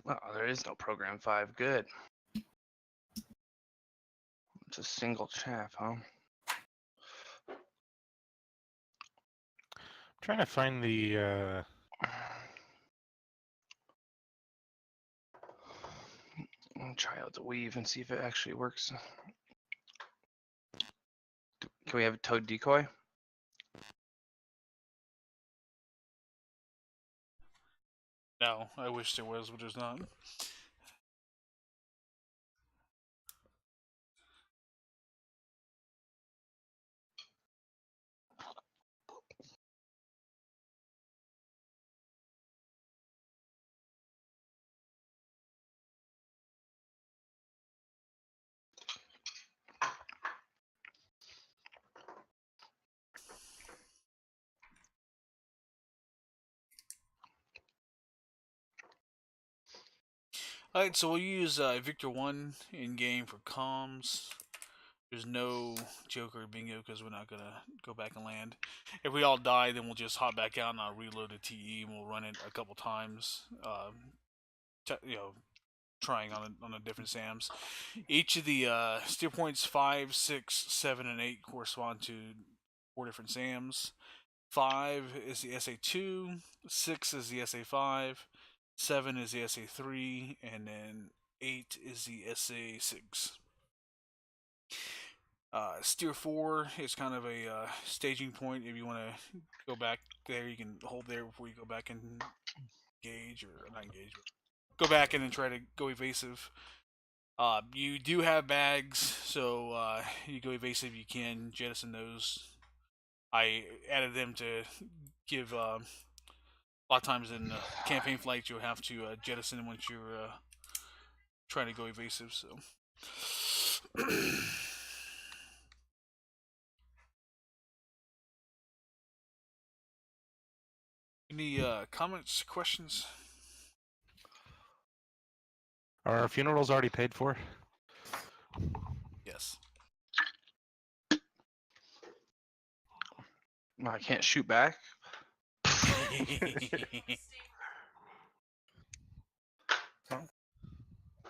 Oh, there is no program 5. Good. It's a single chaff, huh? I'm trying to find the I'll try out the weave and see if it actually works. Can we have a toad decoy? No, I wish there was, but there's not. Alright, so we'll use Victor 1 in game for comms. There's no Joker or Bingo because we're not going to go back and land. If we all die, then we'll just hop back out and I'll reload the TE and we'll run it a couple times. Trying on a different SAMS. Each of the steer points 5, 6, 7, and 8 correspond to 4 different SAMs. 5 is the SA2, 6 is the SA5, 7 is the SA3, and then 8 is the SA6. Steer 4 is kind of a staging point. If you want to go back there, you can hold there before you go back and engage, or not engage, but go back in and try to go evasive. You do have bags, so you go evasive, you can jettison those. I added them to give a lot of times in campaign flights you'll have to jettison once you're trying to go evasive. So any comments, questions? Are our funerals already paid for? Yes. I can't shoot back.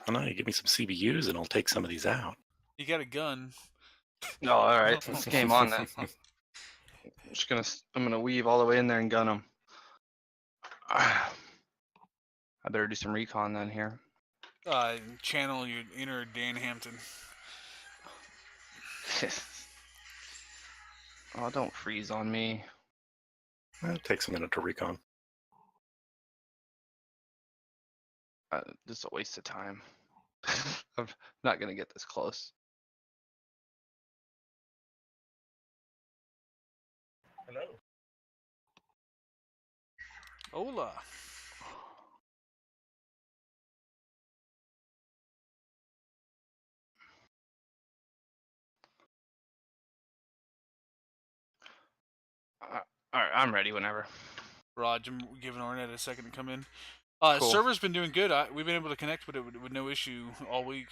I know, you give me some CBUs and I'll take some of these out. You got a gun. No, all right. It's game on then. I'm gonna weave all the way in there and gun him. I better do some recon then here. Channel your inner Dan Hampton. Oh, don't freeze on me. It takes a minute to recon. This is a waste of time. I'm not gonna get this close. Hello. Hola. All right, I'm ready whenever. Raj, I'm giving Arnett a second to come in. Cool. Server's been doing good. We've been able to connect with it with no issue all week.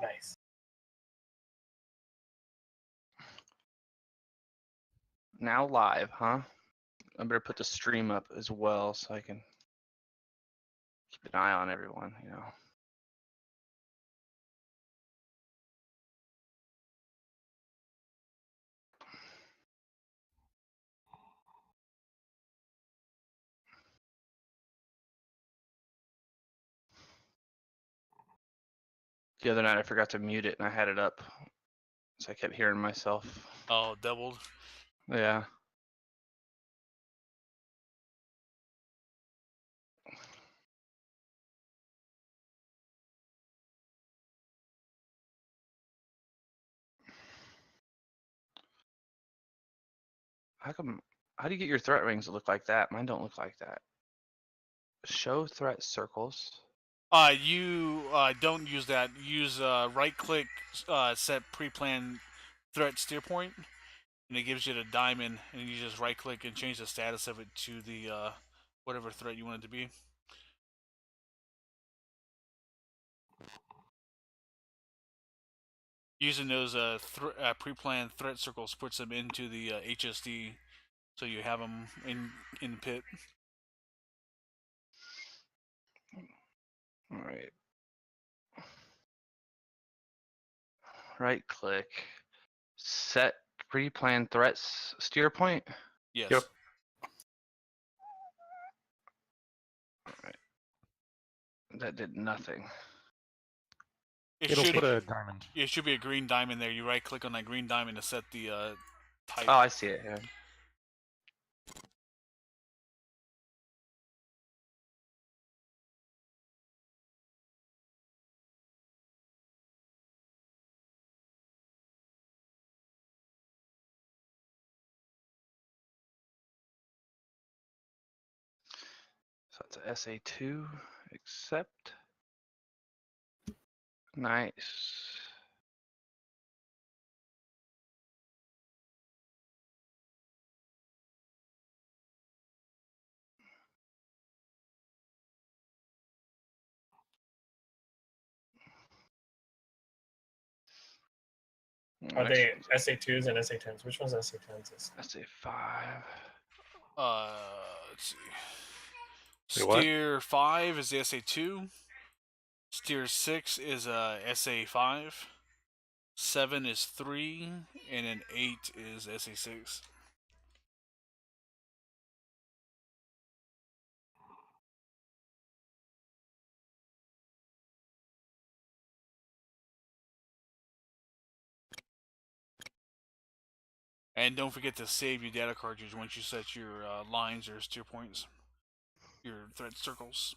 Nice. Now live, huh? I better put the stream up as well so I can keep an eye on everyone, you know. The other night I forgot to mute it and I had it up, so I kept hearing myself. Oh, doubled. Yeah. How do you get your threat rings to look like that? Mine don't look like that. Show threat circles. You don't use that. Use right click, set pre-planned threat steer point, and it gives you the diamond, and you just right click and change the status of it to the whatever threat you want it to be. Using those pre-planned threat circles puts them into the HSD, so you have them in the pit. All right. Right click. Set pre-planned threats steer point. Yes. Yep. All right. That did nothing. It'll put a diamond. It should be a green diamond there. You right click on that green diamond to set the type. Oh, I see it here. So it's a SA2. Accept. Nice. Are Next they one's SA2s and SA10s? Which one's SA10s? SA5. Let's see. Wait, what? Steer 5 is the SA2. Steer 6 is SA5. 7 is 3, and then 8 is SA6. And don't forget to save your data cartridge once you set your lines or steer points, your threat circles.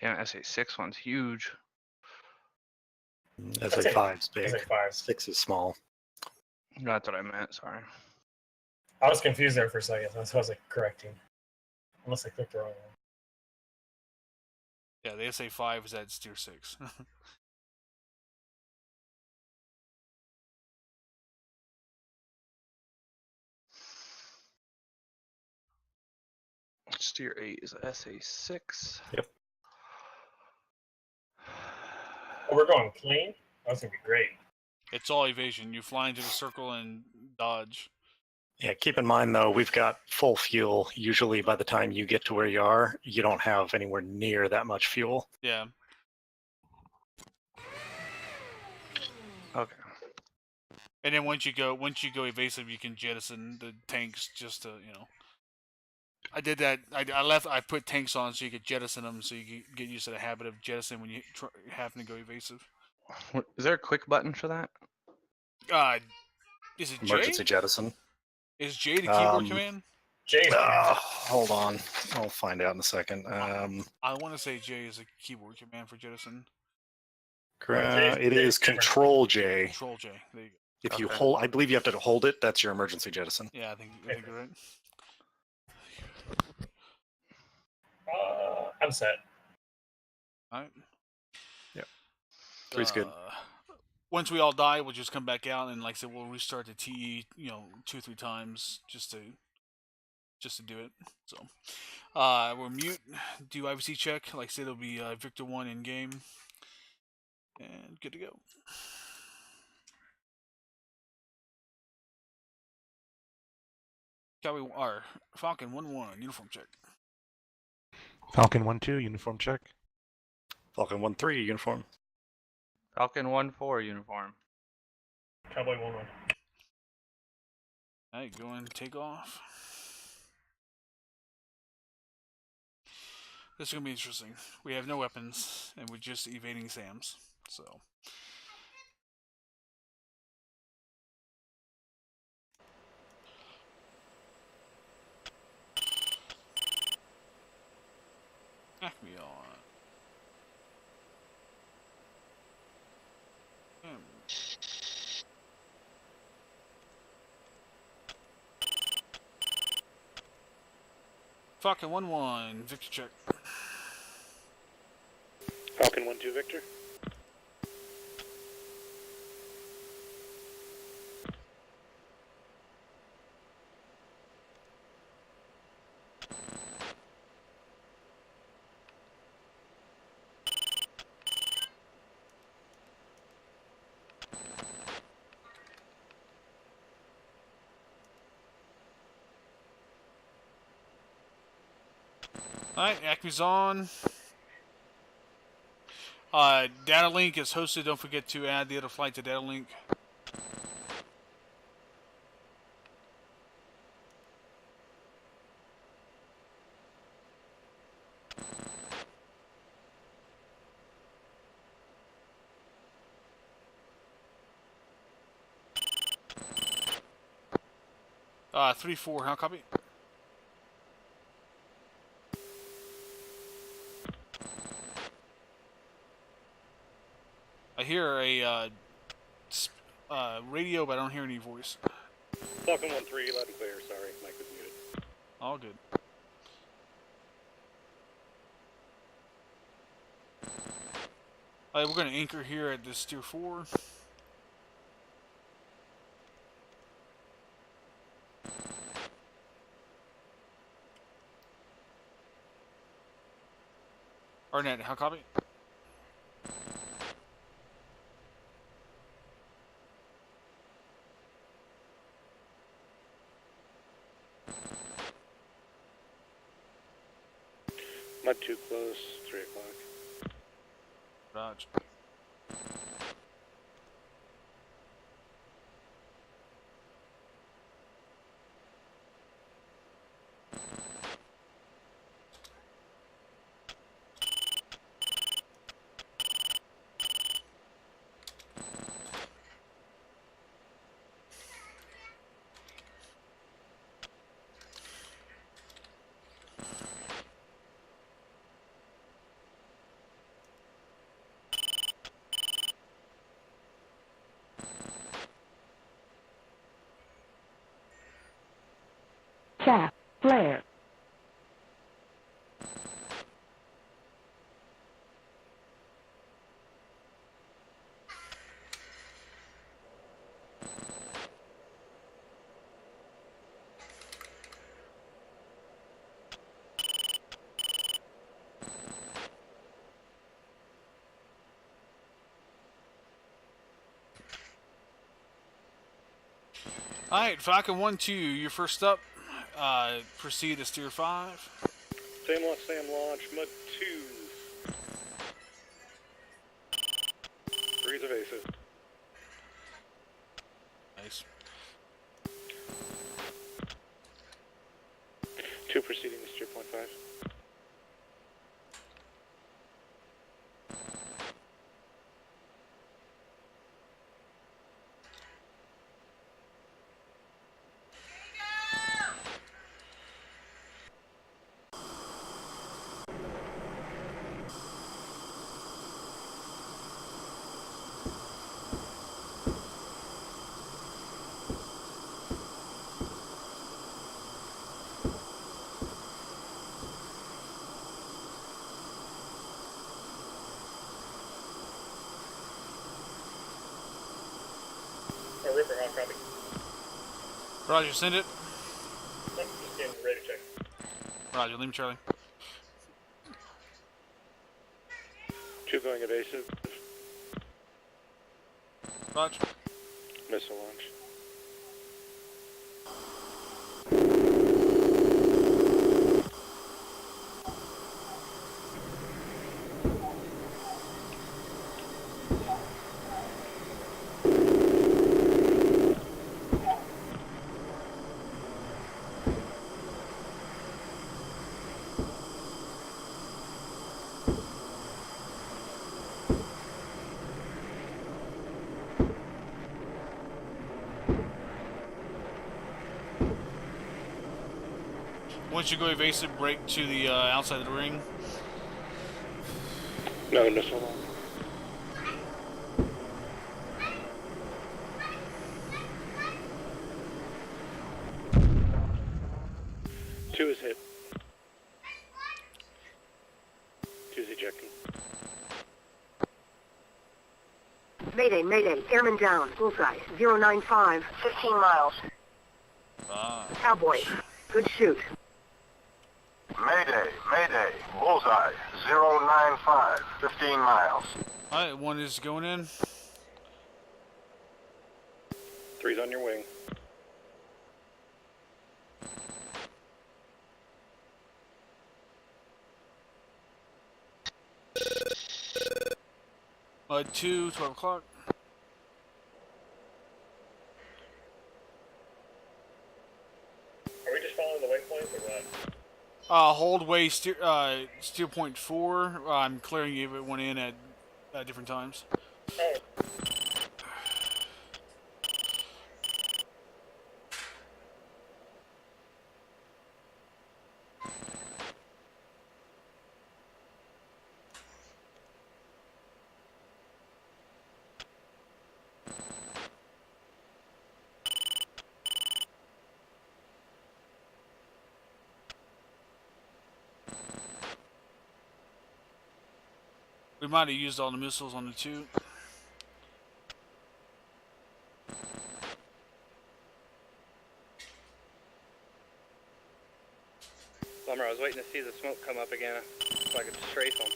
Damn, SA6 one's huge. SA5's big. SA5s. 6 is small. That's what I meant. Sorry. I was confused there for a second. That's why I was like correcting. Unless I clicked the wrong one. Yeah, the SA5 is at steer 6. Steer 8 is a SA6. Yep. Oh, we're going clean? That's going to be great. It's all evasion. You fly into the circle and dodge. Yeah, keep in mind though, we've got full fuel. Usually by the time you get to where you are, you don't have anywhere near that much fuel. Yeah. Okay. And then once you go evasive, you can jettison the tanks just to, you know. I did that. I put tanks on so you could jettison them, so you could get used to the habit of jettison when you happen to go evasive. Is there a quick button for that? Is it Emergency J? jettison. Is J the keyboard command? Jay's Hold on. I'll find out in a second. I want to say J is a keyboard command for jettison. It is Control J. Control J. There you go. If you Okay. hold, I believe you have to hold it. That's your emergency jettison. Yeah, I think you're right. I'm set. All right. Yep. 3's good. Once we all die, we'll just come back out and, like I said, we'll restart the TE, 2-3 times just to do it. So, we'll mute, do IVC check. Like I said, it'll be Victor 1 in game, and good to go. Falcon 1-1 uniform check. Falcon 1-2 uniform check. Falcon 1-3 uniform. Falcon 1-4 uniform. Cowboy 1-1. Alright, go and take off. This is going to be interesting. We have no weapons, and we're just evading SAMS. So. Knock me on. Falcon 1-1, Victor check. Falcon 1-2 Victor. Alright, Acme's on. Data link is hosted. Don't forget to add the other flight to data link. Uh, 3-4, how copy? I hear a radio, but I don't hear any voice. Falcon 1-3, loud and clear. Sorry, mic was muted. All good. Alright, we're going to anchor here at this Tier 4. Arnett, how copy? Mud too close, 3 o'clock. Roger. Chaff, flare. Alright, Falcon 1-2, you're first up. Proceed to Steer 5. Same launch, Mud 2. 3's evasive. Nice. 2 proceeding to Steer point 5. Ripper, how copy? Roger, send it. Just getting ready to check. Roger, leave me Charlie. 2 going evasive. Roger. Missile launch. Once you go evasive, break to the outside of the ring. No missile launch. Two is hit. 2's ejecting. Mayday, mayday, airman down, bullseye, 095, 15 miles. Cowboy, good shoot. Mayday, mayday, bullseye, 095, 15 miles. Alright, 1 is going in. 3's on your wing. Mud 2, 12 o'clock. Are we just following the waypoint or what? Hold way steer point 4. I'm clearing everyone in at different times. Oh, We might have used all the missiles on the 2. Bummer, I was waiting to see the smoke come up again so I could strafe them.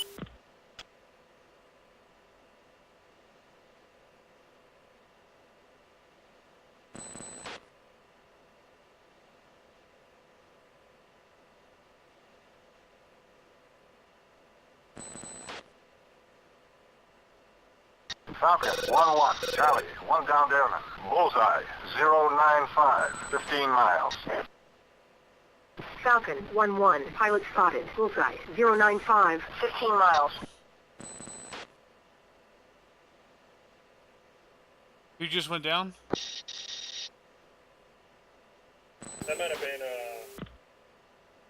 Falcon 1-1, Charlie, 1 downed airman. Bullseye, 095, 15 miles. Falcon 1-1, pilot spotted. Bullseye 095, 15 miles. Who just went down? that might have been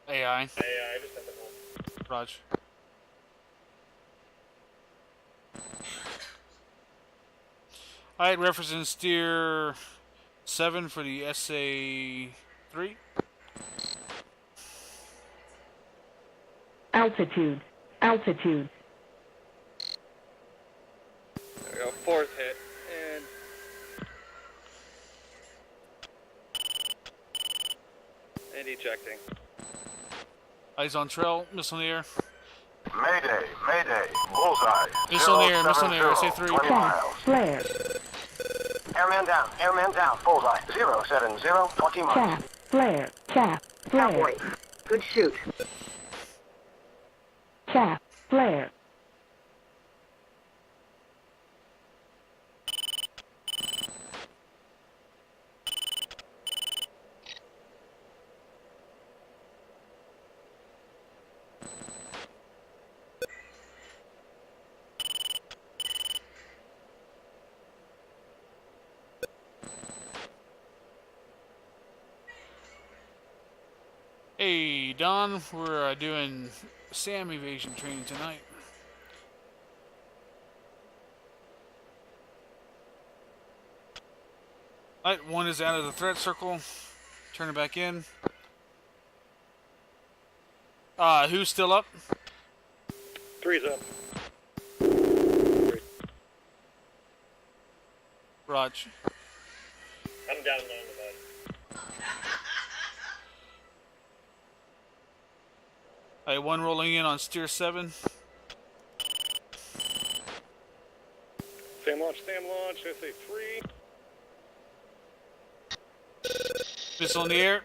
AI. AI. Just at the home. Raj. Alright, referencing steer 7 for the SA3. Altitude. Altitude. There we go, 4th hit. And ejecting. Eyes on trail, missile in the air. Mayday, Mayday, Bullseye, Missile in the air, missile in the air, 070, SA3. 20 miles. Flare. Airman down, Bullseye, 070, 20 miles. Chaff. Flare. Chaff. Flare. Cowboy. Good shoot. Chaff. Flare. Hey, Don, we're doing SAM evasion training tonight. Alright, 1 is out of the threat circle. Turn it back in. Who's still up? 3's up. Raj. I'm down in the mud. Alright, 1 rolling in on steer 7. SAM launch, SA3. Missile in the air.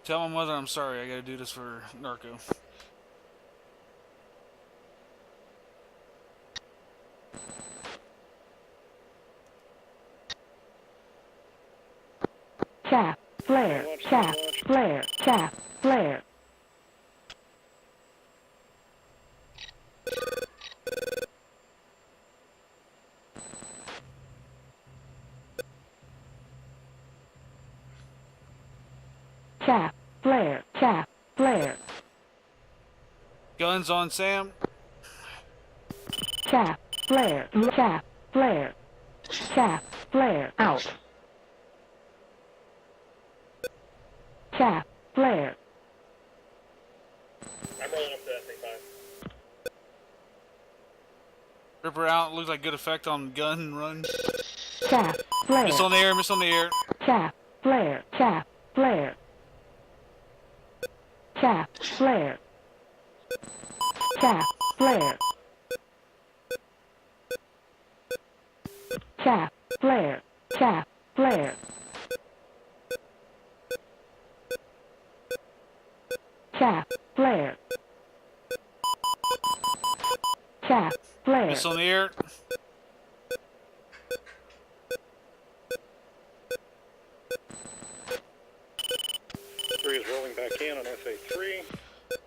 Tell my mother I'm sorry, I gotta do this for Narco. Chaff. Flare. Chaff. Flare. Chaff. Flare. Chaff. Flare. Chaff. Flare. Guns on Sam. Chaff. Flare. Chaff. Flare. Chaff. Flare. Out. Chaff. Flare. I'm rolling up to SA5. Ripper out. Looks like good effect on gun run. Chaff. Flare. Missile in the air, missile in the air. Chaff. Flare. Chaff. Flare. Chaff. Flare. Chaff. Flare. Chaff. Flare. Chaff. Flare. Chaff. Flare. Chaff. Flare. Missile in the air. Three is rolling back in on SA3.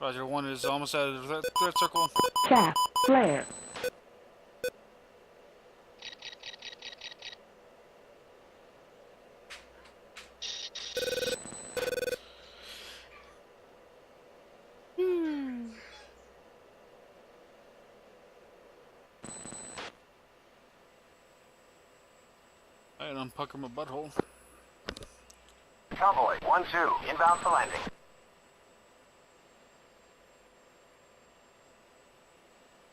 Roger, 1 is almost out of the threat circle. Chaff. Flare. Alright, unpucker my butthole. Cowboy 1-2, inbound for landing.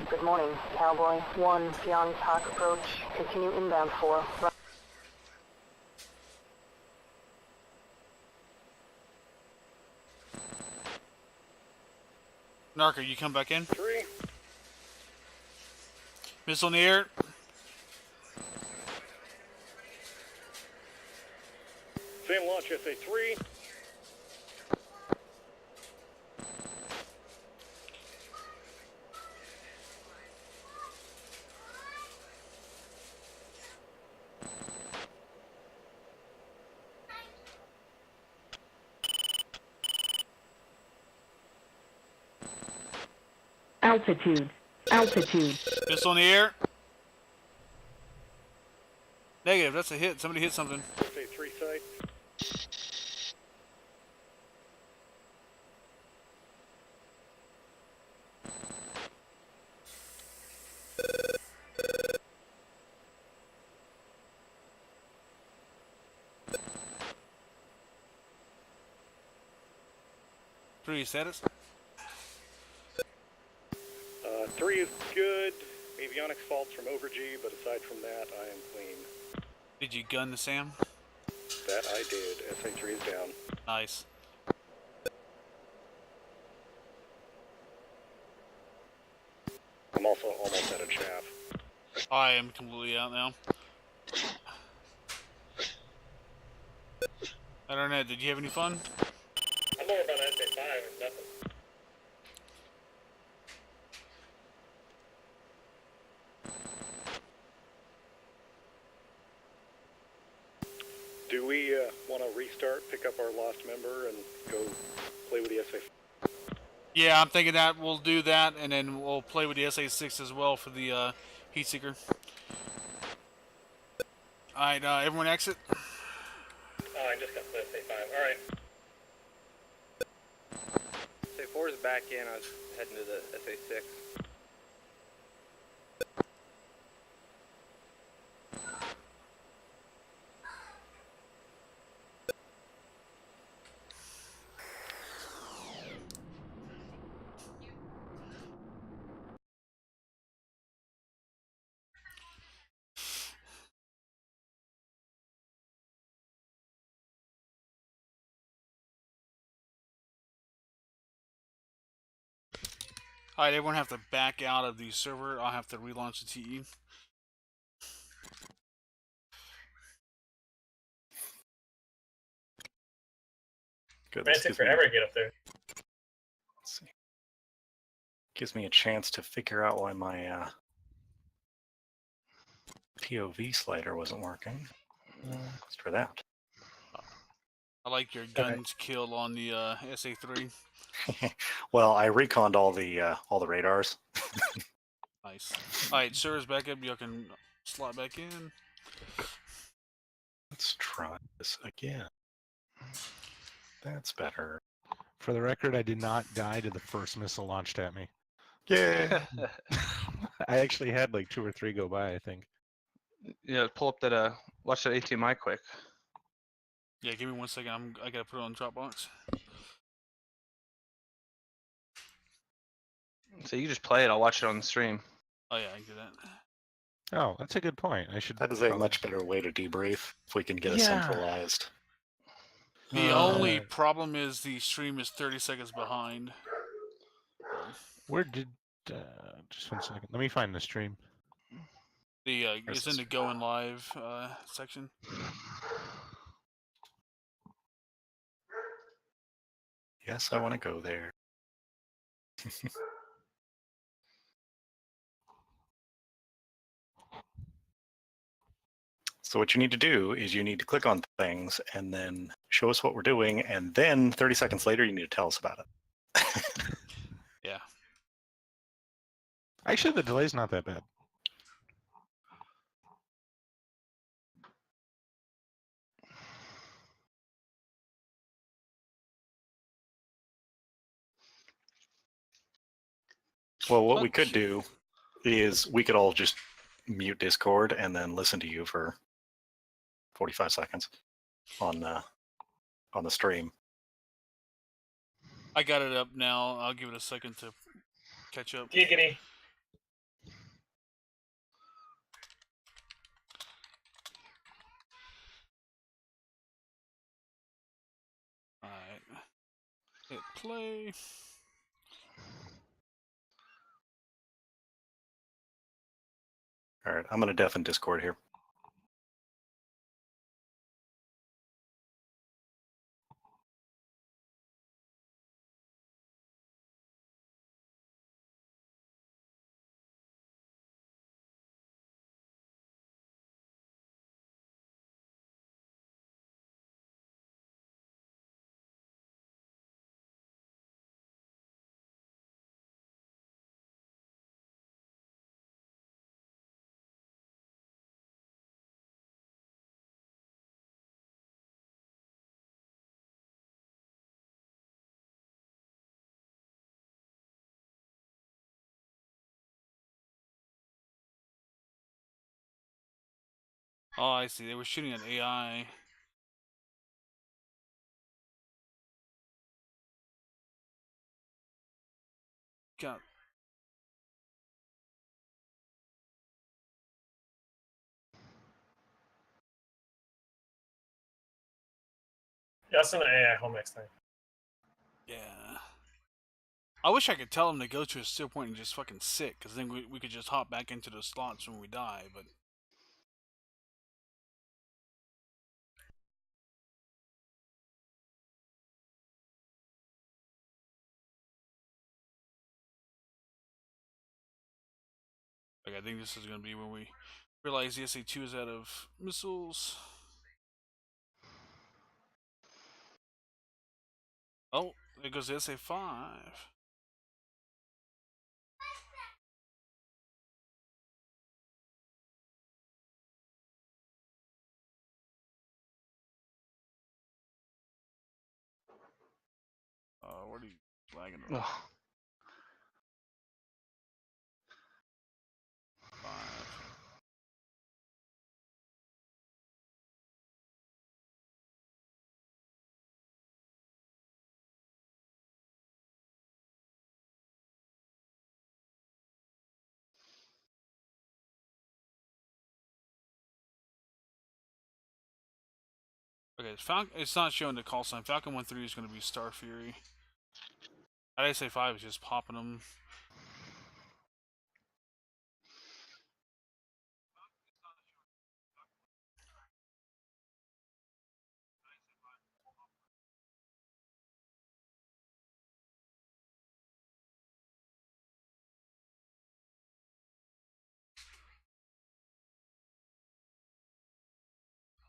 Good morning, Cowboy. 1, beyond talk approach. Continue inbound 4. Narco, you come back in. 3. Missile in the air. Same launch, SA3. Altitude. Altitude. Missile in the air. Negative, that's a hit. Somebody hit something. SA3 site. Three status. 3 is good. Avionics faults from over G, but aside from that, I am clean. Did you gun the SAM? That I did. SA3 is down. Nice. I'm also almost out of chaff. I am completely out now. I don't know, did you have any fun? I'm more about SA5 and nothing. Do we want to restart, pick up our lost member, and go play with the SA? Yeah, I'm thinking that we'll do that, and then we'll play with the SA6 as well for the heat seeker. Alright, everyone exit. Oh, I just got to SA5. Alright. SA4 is back in. I was heading to the SA6. Alright, everyone have to back out of the server. I'll have to relaunch the TE. Good. Man, This it took gives me, forever to get up there. let's see. Gives me a chance to figure out why my POV slider wasn't working. Let's try that. I like your guns kill on the SA3. Well, I reconned all the radars. Nice. Alright, server's back up. Y'all can slot back in. Let's try this again. That's better. For the record, I did not die to the first missile launched at me. Yeah. I actually had like 2 or 3 go by, I think. Yeah, pull up that watch that ATMI quick. Yeah, give me 1 second. I gotta put it on Dropbox. So you just play it. I'll watch it on the stream. Oh yeah, I can do that. Oh, that's a good point. I should. That is a probably- much better way to debrief if we can get a Yeah. centralized. The only problem is the stream is 30 seconds behind. Where did? Just 1 second. Let me find the stream. The Where's it's in the this? going live section. Yes, I want to go there. So what you need to do is you need to click on things and then show us what we're doing, and then 30 seconds later you need to tell us about it. Yeah. Actually, the delay's not that bad. Well, what we could do is we could all just mute Discord and then listen to you for 45 seconds on the stream. I got it up now. I'll give it a second to catch up. Giggity. Alright. Hit play. All right, I'm going to deafen Discord here. Oh, I see. They were shooting an AI. Got. Yeah, that's an AI home X thing. Yeah. I wish I could tell them to go to a still point and just fucking sit, because then we could just hop back into the slots when we die, but... Like, I think this is going to be when we realize the SA-2 is out of missiles. Oh, there goes the SA-5. What are you flagging around? Ugh. 5. Okay, it's not showing the call sign. Falcon 1-3 is going to be Star Fury. I'd say 5 is just popping them.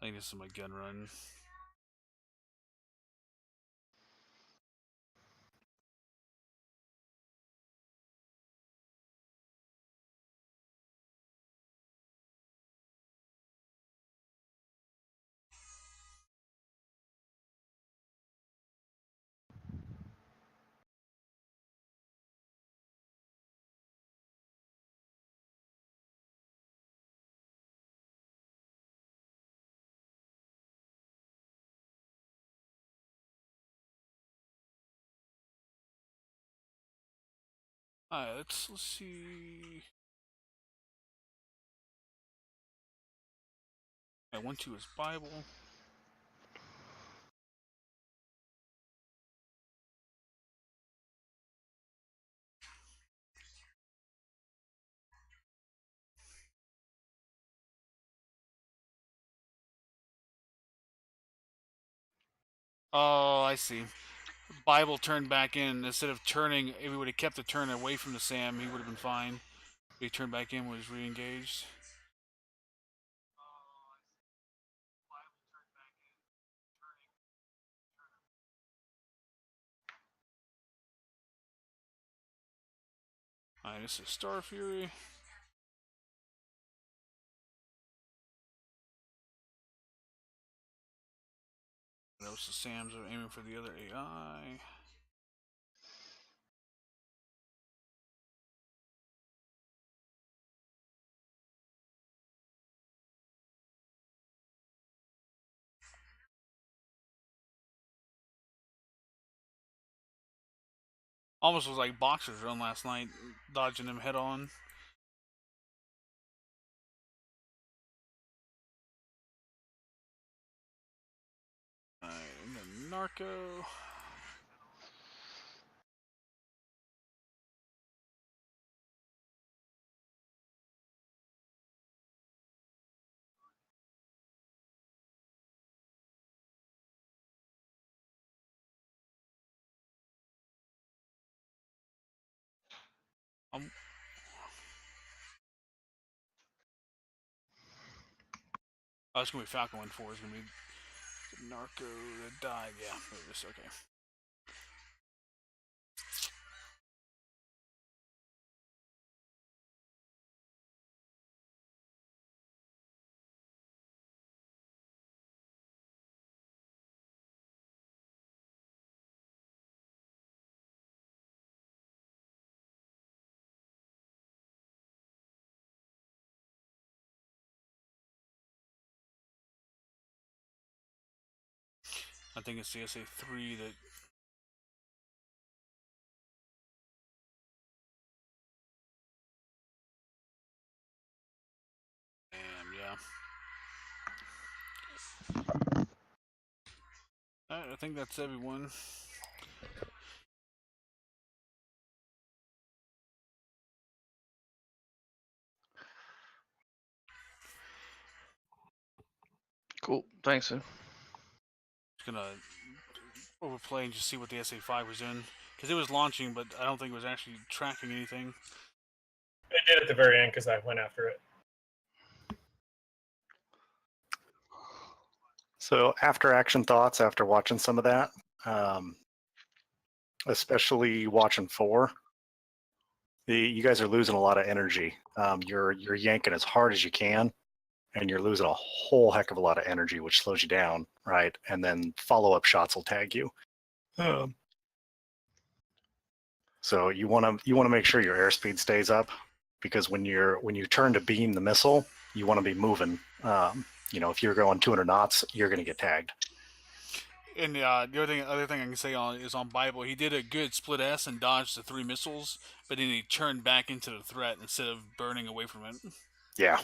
I think this is my gun run. Alright, let's see. Alright, 1-2 is Bible. Oh, I see. Bible turned back in. Instead of turning, if he would have kept the turn away from the SAM, he would have been fine. But he turned back in, was re-engaged. Alright, this is Star Fury. Those the SAMs are aiming for the other AI. Almost was like boxers run last night, dodging him head on. Alright, and then Narco. Oh, it's gonna be Falcon 1-4. It's gonna be Narco that died. Yeah, there it is. Okay. I think it's the SA3 that. Yeah. Alright, I think that's everyone. Cool. Thanks, Sue. Just gonna overplay and just see what the SA5 was in. Because it was launching, but I don't think it was actually tracking anything. It did at the very end because I went after it. So after action thoughts, after watching some of that, especially watching 4, you guys are losing a lot of energy. You're yanking as hard as you can, and you're losing a whole heck of a lot of energy, which slows you down, right? And then follow-up shots will tag you. So you want to make sure your airspeed stays up, because when you turn to beam the missile, you want to be moving. If you're going 200 knots, you're going to get tagged. And the other thing I can say is on Bible, he did a good split S and dodged the 3 missiles, but then he turned back into the threat instead of burning away from it. Yeah.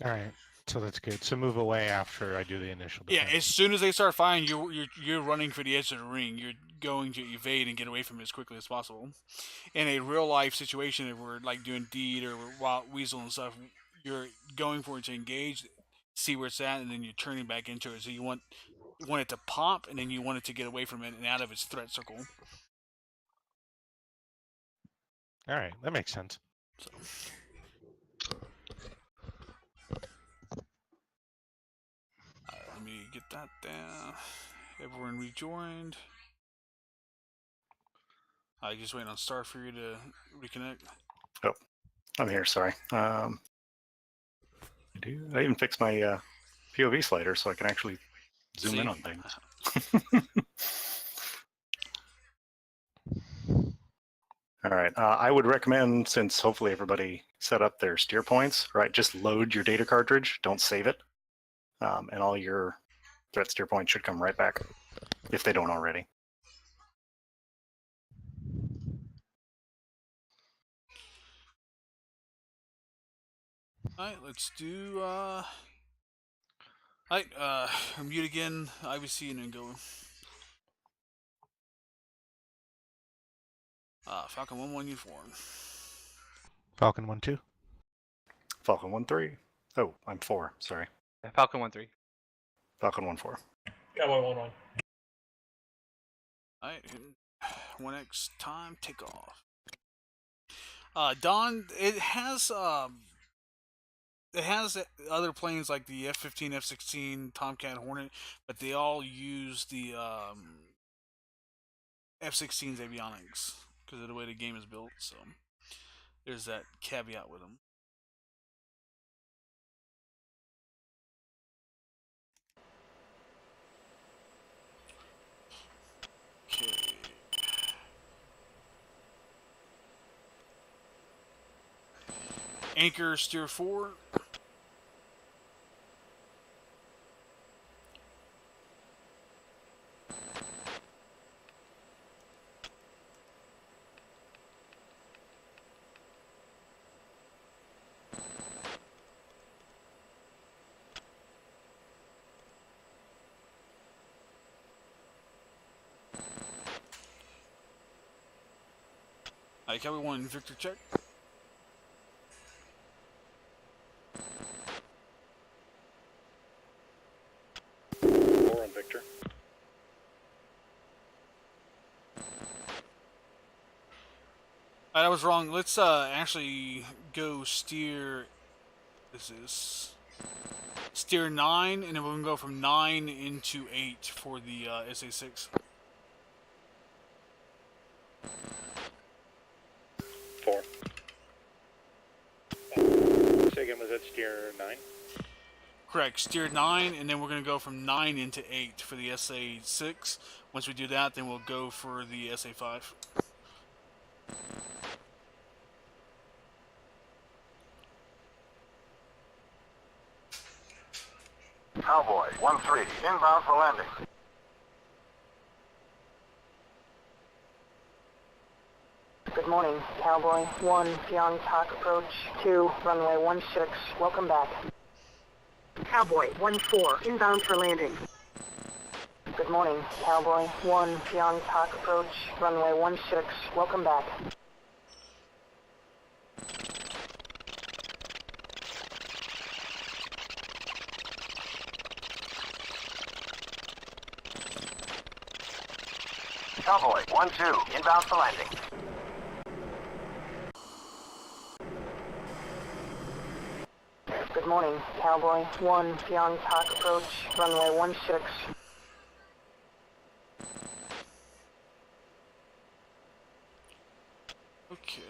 All right, so that's good. So move away after I do the initial defense. Yeah, as soon as they start firing, you're running for the edge of the ring. You're going to evade and get away from it as quickly as possible. In a real life situation, if we're like doing Deed or Wild Weasel and stuff, you're going for it to engage, see where it's at, and then you're turning back into it. So you want it to pop, and then you want it to get away from it and out of its threat circle. All right, that makes sense. So. Let me get that down. Everyone rejoined. I just waiting on Star Fury to reconnect. Oh, I'm here. Sorry. I even fixed my POV slider so I can actually zoom in on things. All right. I would recommend, since hopefully everybody set up their steer points, right? Just load your data cartridge. Don't save it. And all your threat steer points should come right back if they don't already. All right, let's do Alright, mute again, IVC, and then go. Falcon 1-1 uniform. Falcon 1-2. Falcon 1-3. Oh, I'm 4. Sorry. Falcon 1-3. Falcon 1-4. Cowboy 1-1. Alright, 1x time, take off. Don, it has other planes like the F-15, F-16, Tomcat, Hornet, but they all use the F-16's avionics because of the way the game is built. So there's that caveat with them. Okay. Anchor, steer 4. Alright, Cowboy 1, Victor check. On Victor. I was wrong. Let's actually go steer. This is steer 9, and then we're gonna go from 9 into 8 for the SA6. 4. Say again, was that steer 9? Correct. Steer 9, and then we're gonna go from 9 into 8 for the SA6. Once we do that, then we'll go for the SA5. Cowboy 1-3, inbound for landing. Good morning, Cowboy 1, Pyong Tak approach 2, runway 16, welcome back. Cowboy 1-4, inbound for landing. Good morning, Cowboy 1, Pyong Tak approach, runway 16, welcome back. Cowboy 1-2, inbound for landing. Good morning, Cowboy 1, Pyong Tak approach, runway 16. Okay.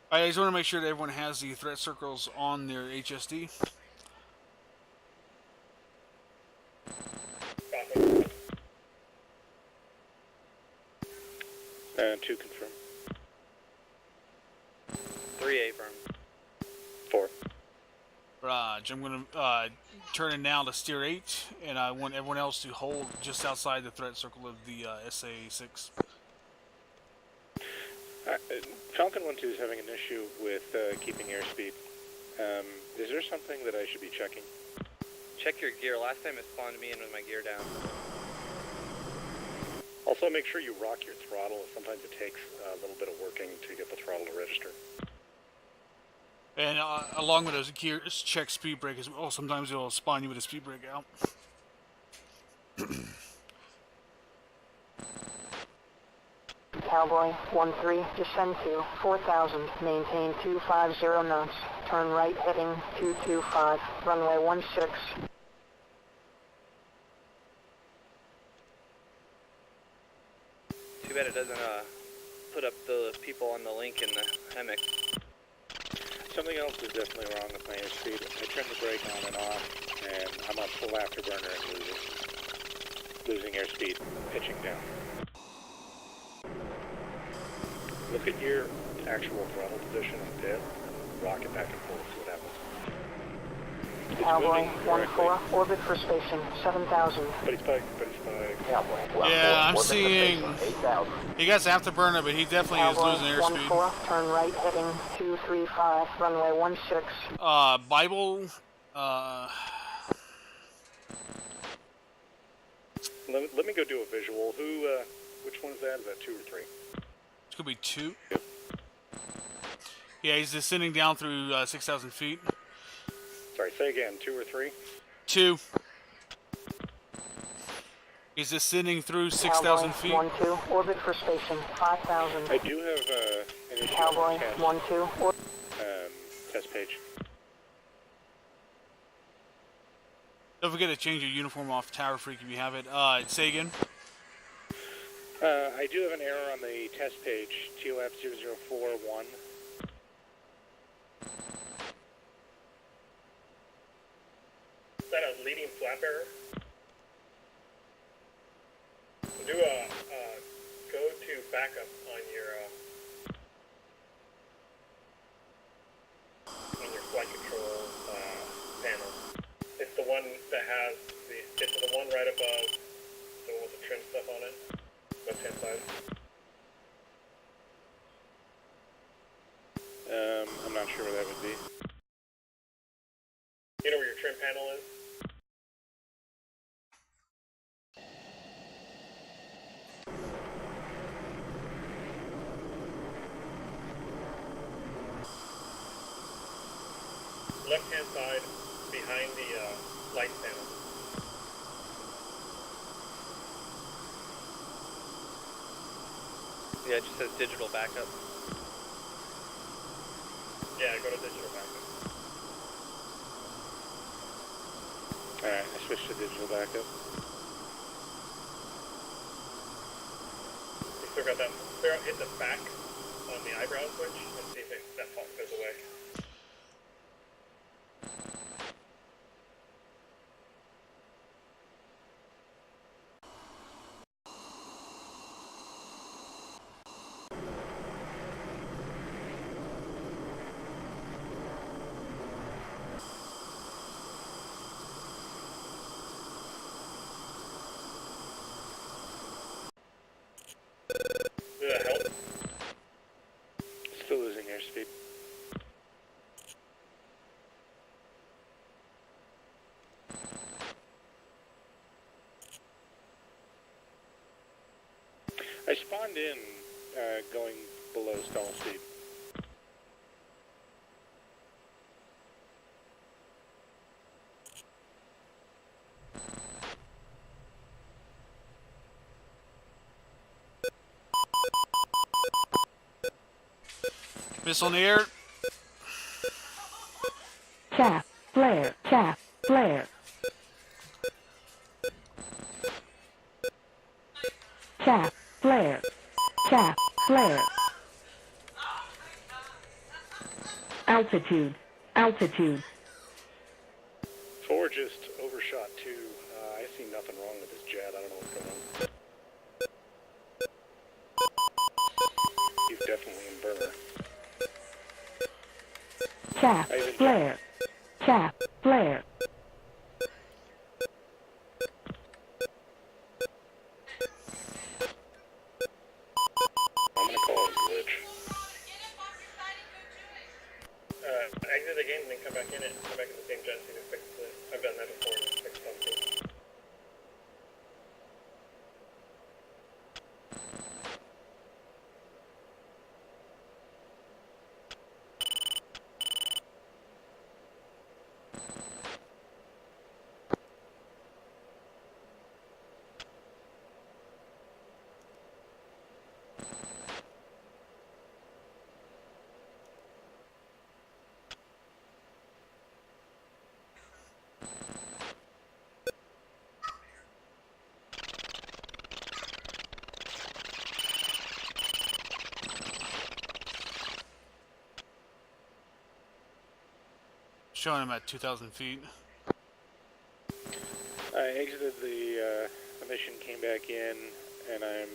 I just want to make sure that everyone has the threat circles on their HSD. And 2 confirm. 3 affirm. 4. Raj, I'm going to turn it now to steer 8, and I want everyone else to hold just outside the threat circle of the SA6. Falcon 1-2 is having an issue with keeping airspeed. Is there something that I should be checking? Check your gear. Last time it spawned me in with my gear down. Also, make sure you rock your throttle. Sometimes it takes a little bit of working to get the throttle to register. And along with those gears, check speed brake as well. Sometimes it'll spawn you with a speed brake out. Cowboy 1-3, descend to 4,000, maintain 250 knots, turn right heading 225, runway 16. Too bad it doesn't put up the people on the link in the hammock. Something else is definitely wrong with my airspeed. I turned the brake on and off, and I'm on full afterburner and losing airspeed, pitching down. Look at your actual throttle position on dead. rocket back and forth, see what happens. It's Cowboy moving correctly. 1-4, orbit for station 7,000. Buddy spike, buddy spike. Cowboy Yeah, I'm seeing. 8,000. He got afterburner, but he definitely is Cowboy losing airspeed. 1-4, turn right heading 235, runway 16. Bible. Let me go do a visual. Which one is that? Is that 2 or 3? It's gonna be 2. Yeah, he's descending down through 6,000 feet. Sorry, say again, 2 or 3? 2. He's descending through 6,000 feet. 1-2, orbit for station 5,000. I do have an issue Cowboy on the test, 1-2, test page. Don't forget to change your uniform off Tower Freak if you have it. Say again. I do have an error on the test page, TOF 0041. Is that a leading flap error? Do a go to backup on your flight control panel. It's the one that has it's the one right above the one with the trim stuff on it. Left hand side. I'm not sure where that would be. You know where your trim panel is? Left hand side behind the light panel. Yeah, it just says digital backup. Yeah, go to digital backup. Alright, I switched to digital backup. You still got that. Hit the back on the eyebrow switch and see if that pop goes away. Did that help? Still losing airspeed. I spawned in going below stall speed. Missile in the air. Chaff, flare, chaff, flare. Chaff, flare, chaff, flare. Altitude, altitude. 4 just overshot 2. I see nothing wrong with this jet. I don't know what's going on. He's definitely in burner. Chaff, flare, chaff, flare. I'm gonna call it a glitch. Exit the game and then come back in it. Come back in the same jet so you can fix it. I've done that before and it's fixed something. Showing him at 2,000 feet. I exited the mission, came back in, and I'm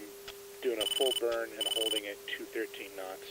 doing a full burn and holding at 213 knots.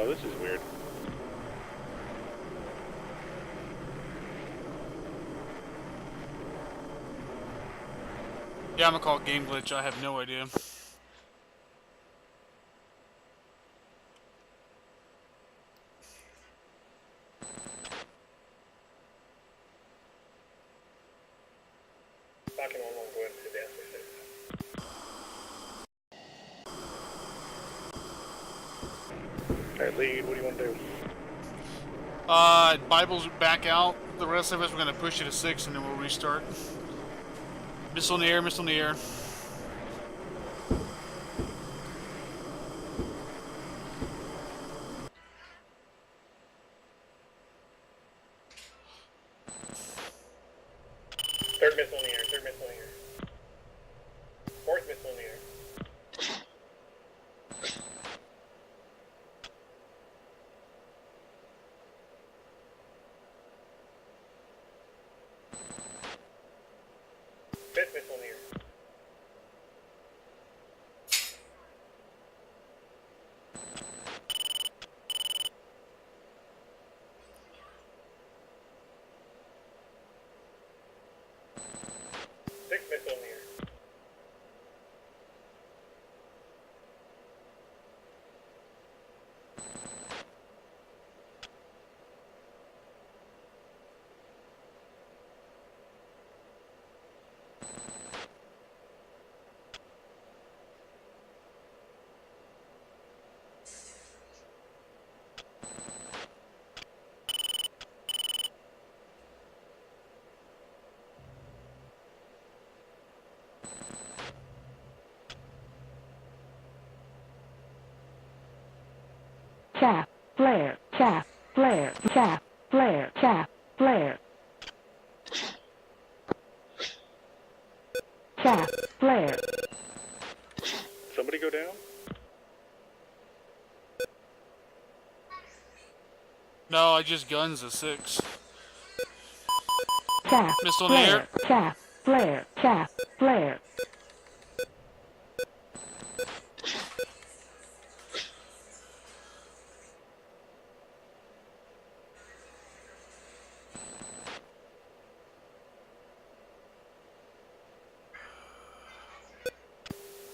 Oh, this is weird. Yeah, I'm gonna call it game glitch. I have no idea. Falcon 1-1, go ahead and hit the SC6. Alright, lead, what do you want to do? Bible's back out. The rest of us, we're gonna push it to 6 and then we'll restart. Missile in the air, missile in the air. Third missile in the air, third missile in the air. Fourth missile in the air. Fifth missile in the air. Sixth missile in the air. Chaff, flare, chaff, flare, chaff, flare, chaff, flare. Chaff, flare. Somebody go down? No, I just guns a 6. Chaff, Missile in the air. flare, chaff, flare, chaff, flare.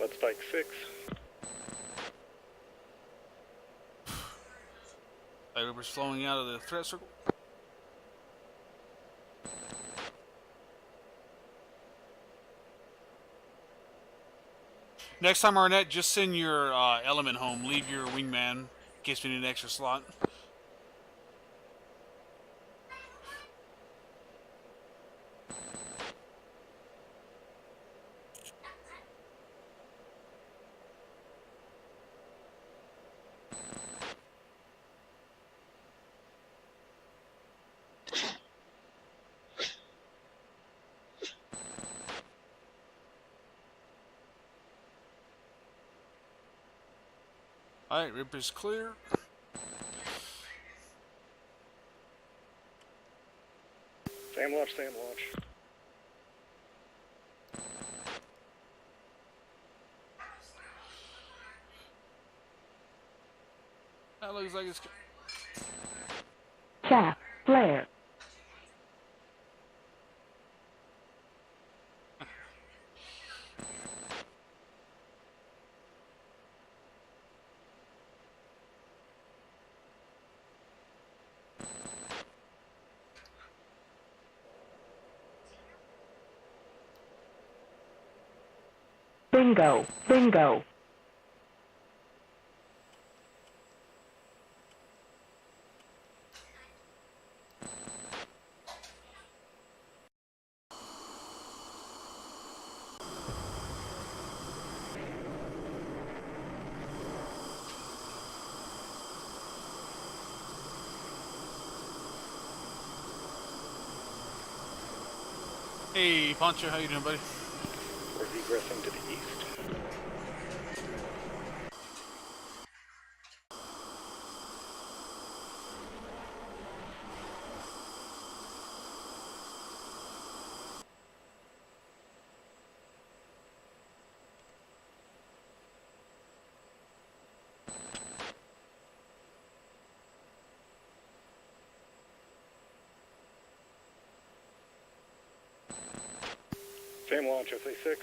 Let's spike 6. We're flowing out of the threat circle. Next time, Arnett, just send your element home. Leave your wingman in case we need an extra slot. Alright, rip is clear. Sam watch, Sam watch. That looks like it's... Chaff, flare. Bingo, bingo. Hey, Poncho, how you doing, buddy? We're egressing to the east. Same launch, SA6.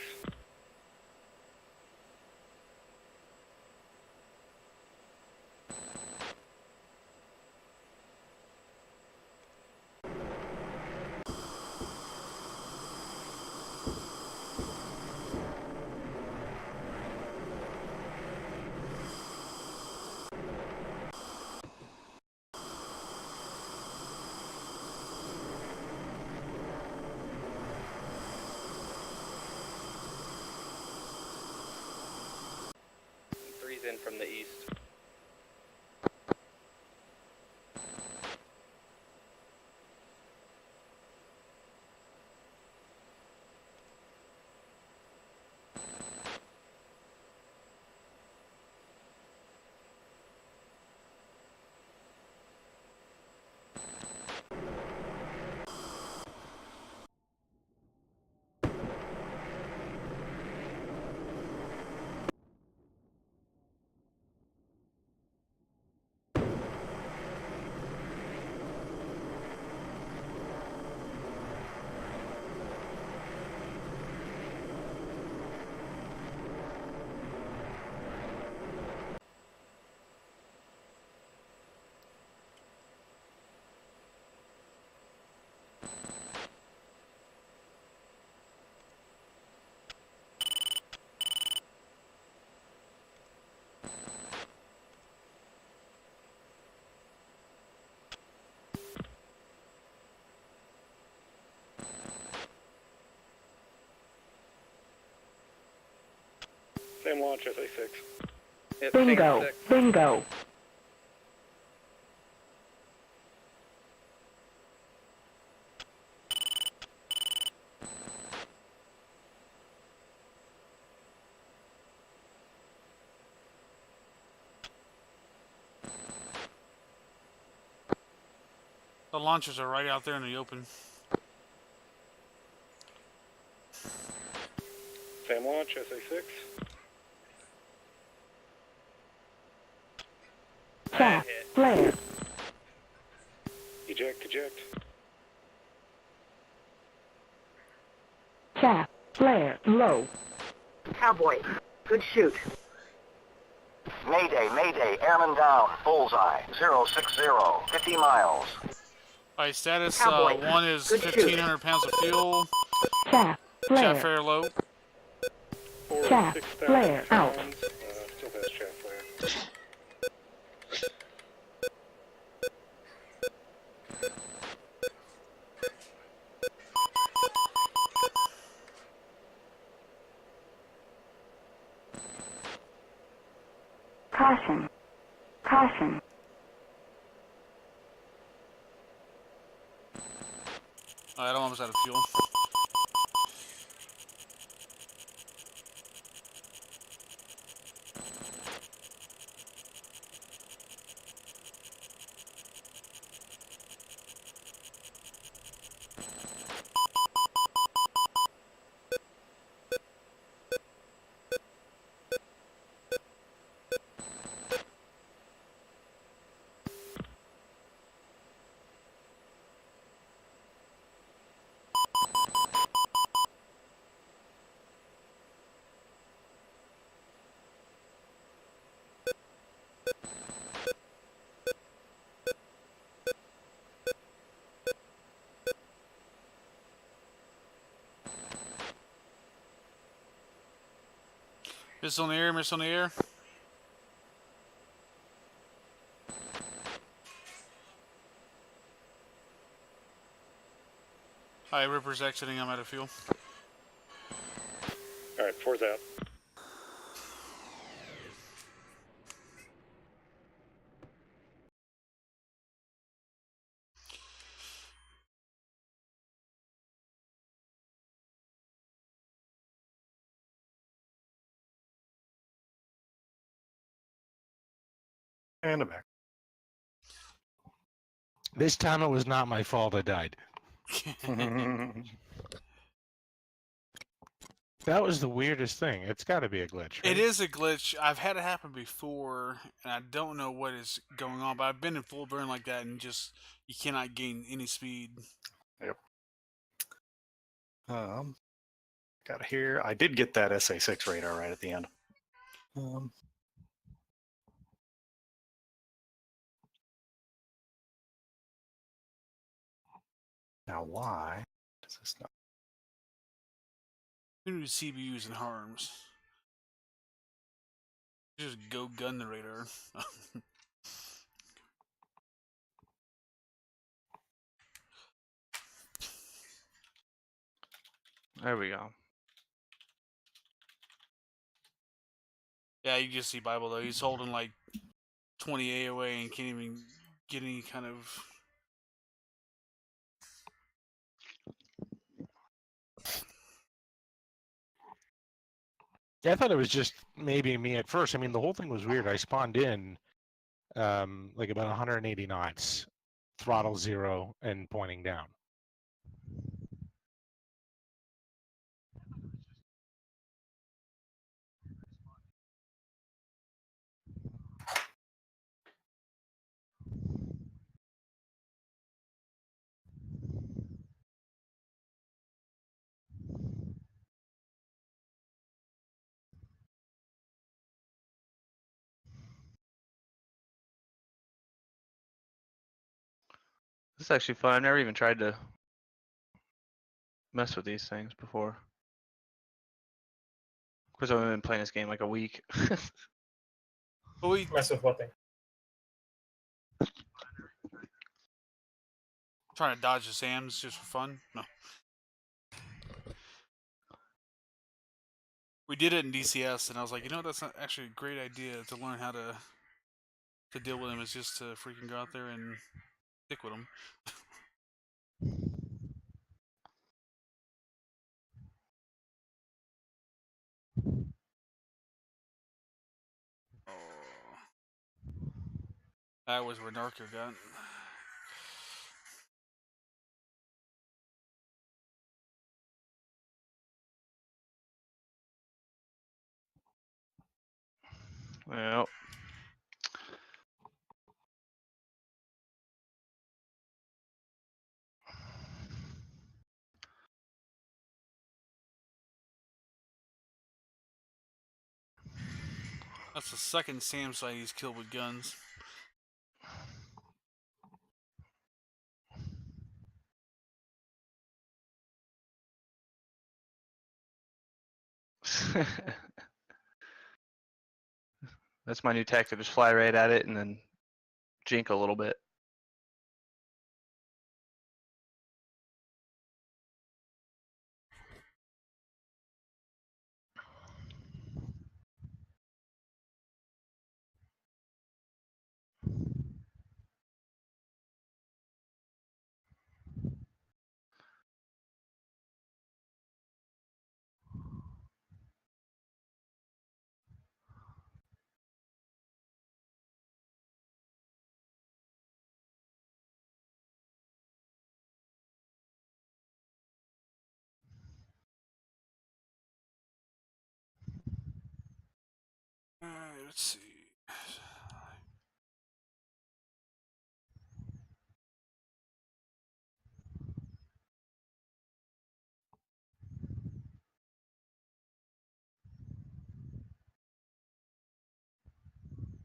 Three's in from the east. Same launch, SA6. Yep, Bingo. six. Bingo. The launchers are right out there in the open. Same launch, SA6. Chaff. Flare. Eject, eject. Chaff. Flare. Low. Cowboy. Good shoot. Mayday, mayday, airman down. Bullseye, 060, 50 miles. Alright, status Cowboy. 1 is Good shoot. 1,500 pounds of fuel. Chaff. Chaff Flare. flare low. 4 is Chaff, 6,000 flare, out. pounds. Still has chaff flare. Caution. Caution. Alright, I'm almost out of fuel. Missile in the air, missile in the air. Alright, Ripper's exiting, I'm out of fuel. Alright, 4's out. And I'm back. This time it was not my fault I died. That was the weirdest thing. It's got to be a glitch. Right? It is a glitch. I've had it happen before, and I don't know what is going on, but I've been in full burn like that, and just, you cannot gain any speed. Yep. Got it here. I did get that SA6 radar right at the end. Now, why does this not? Who knew CBUs and harms? Just go gun the radar. There we go. Yeah, you just see Bible though. He's holding like 20 AOA and can't even get any kind of. Yeah, I thought it was just maybe me at first. I mean, the whole thing was weird. I spawned in like about 180 knots, throttle 0, and pointing down. This is actually fun. I've never even tried to mess with these things before. Of course, I've only been playing this game like a week. But we Mess with what thing? trying to dodge the SAMs just for fun. No. We did it in DCS, and I was like, you know, that's not actually a great idea to learn how to deal with them. Is just to freaking go out there and stick with them. Oh, that was where Narco got. Well, That's the second SAM site he's killed with guns. that's my new tactic. Just fly right at it and then jink a little bit. Alright, let's see.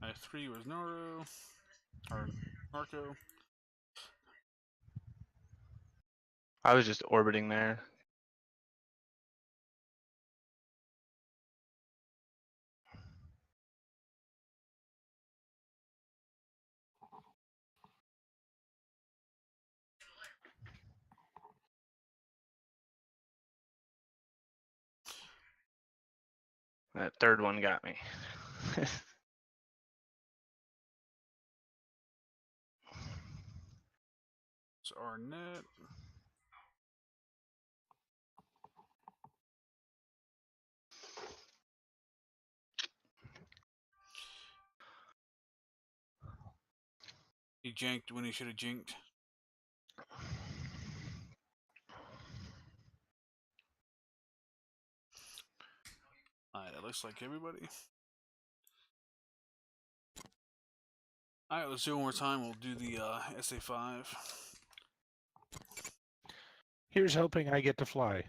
Alright, 3 was Noro. Or Narco. I was just orbiting there. That third one got me. It's Arnett. He janked when he should have jinked. Alright, that looks like everybody. Alright, let's do it one more time. We'll do the SA5. Here's hoping I get to fly.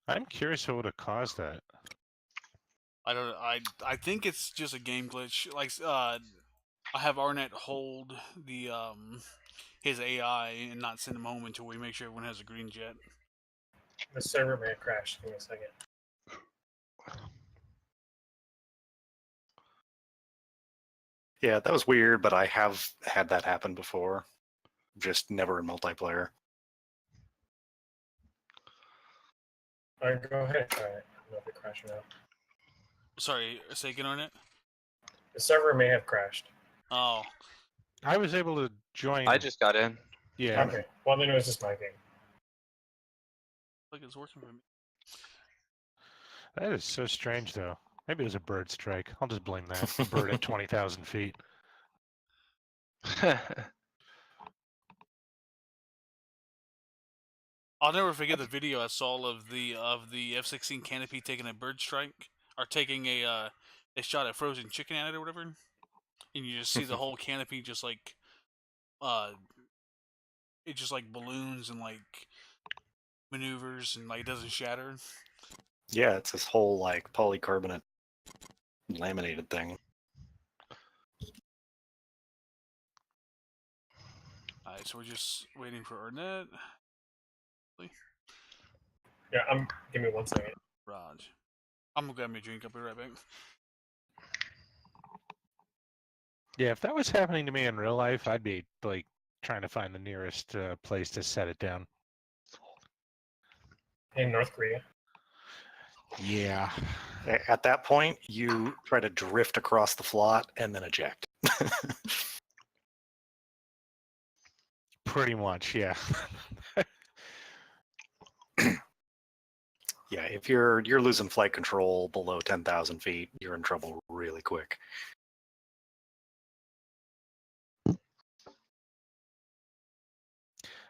I'm curious what would have caused that. I don't. I think it's just a game glitch. Like I have Arnett hold the his AI and not send him home until we make sure everyone has a green jet. The server may have crashed. Give me a second. Yeah, that was weird, but I have had that happen before. Just never in multiplayer. All right, go ahead. Try it. I don't know if it crashed or not. Sorry, say again, Arnett. The server may have crashed. Oh, I was able to join. I just got in. Yeah. Okay. Well, then it was just my game. like it's working for me. That is so strange, though. Maybe it was a bird strike. I'll just blame that. A bird at 20,000 feet. I'll never forget the video I saw of the F-16 canopy taking a bird strike or taking a shot at frozen chicken at it or whatever, and you just see the whole canopy just like it just like balloons and like maneuvers and like it doesn't shatter. Yeah, it's this whole like polycarbonate laminated thing. Alright, so we're just waiting for Arnett. Yeah, give me 1 second. Raj. I'm gonna grab me a drink. I'll be right back. Yeah, if that was happening to me in real life, I'd be like trying to find the nearest place to set it down. In North Korea. Yeah. At that point, you try to drift across the flot and then eject. Pretty much, yeah. Yeah, if you're losing flight control below 10,000 feet, you're in trouble really quick.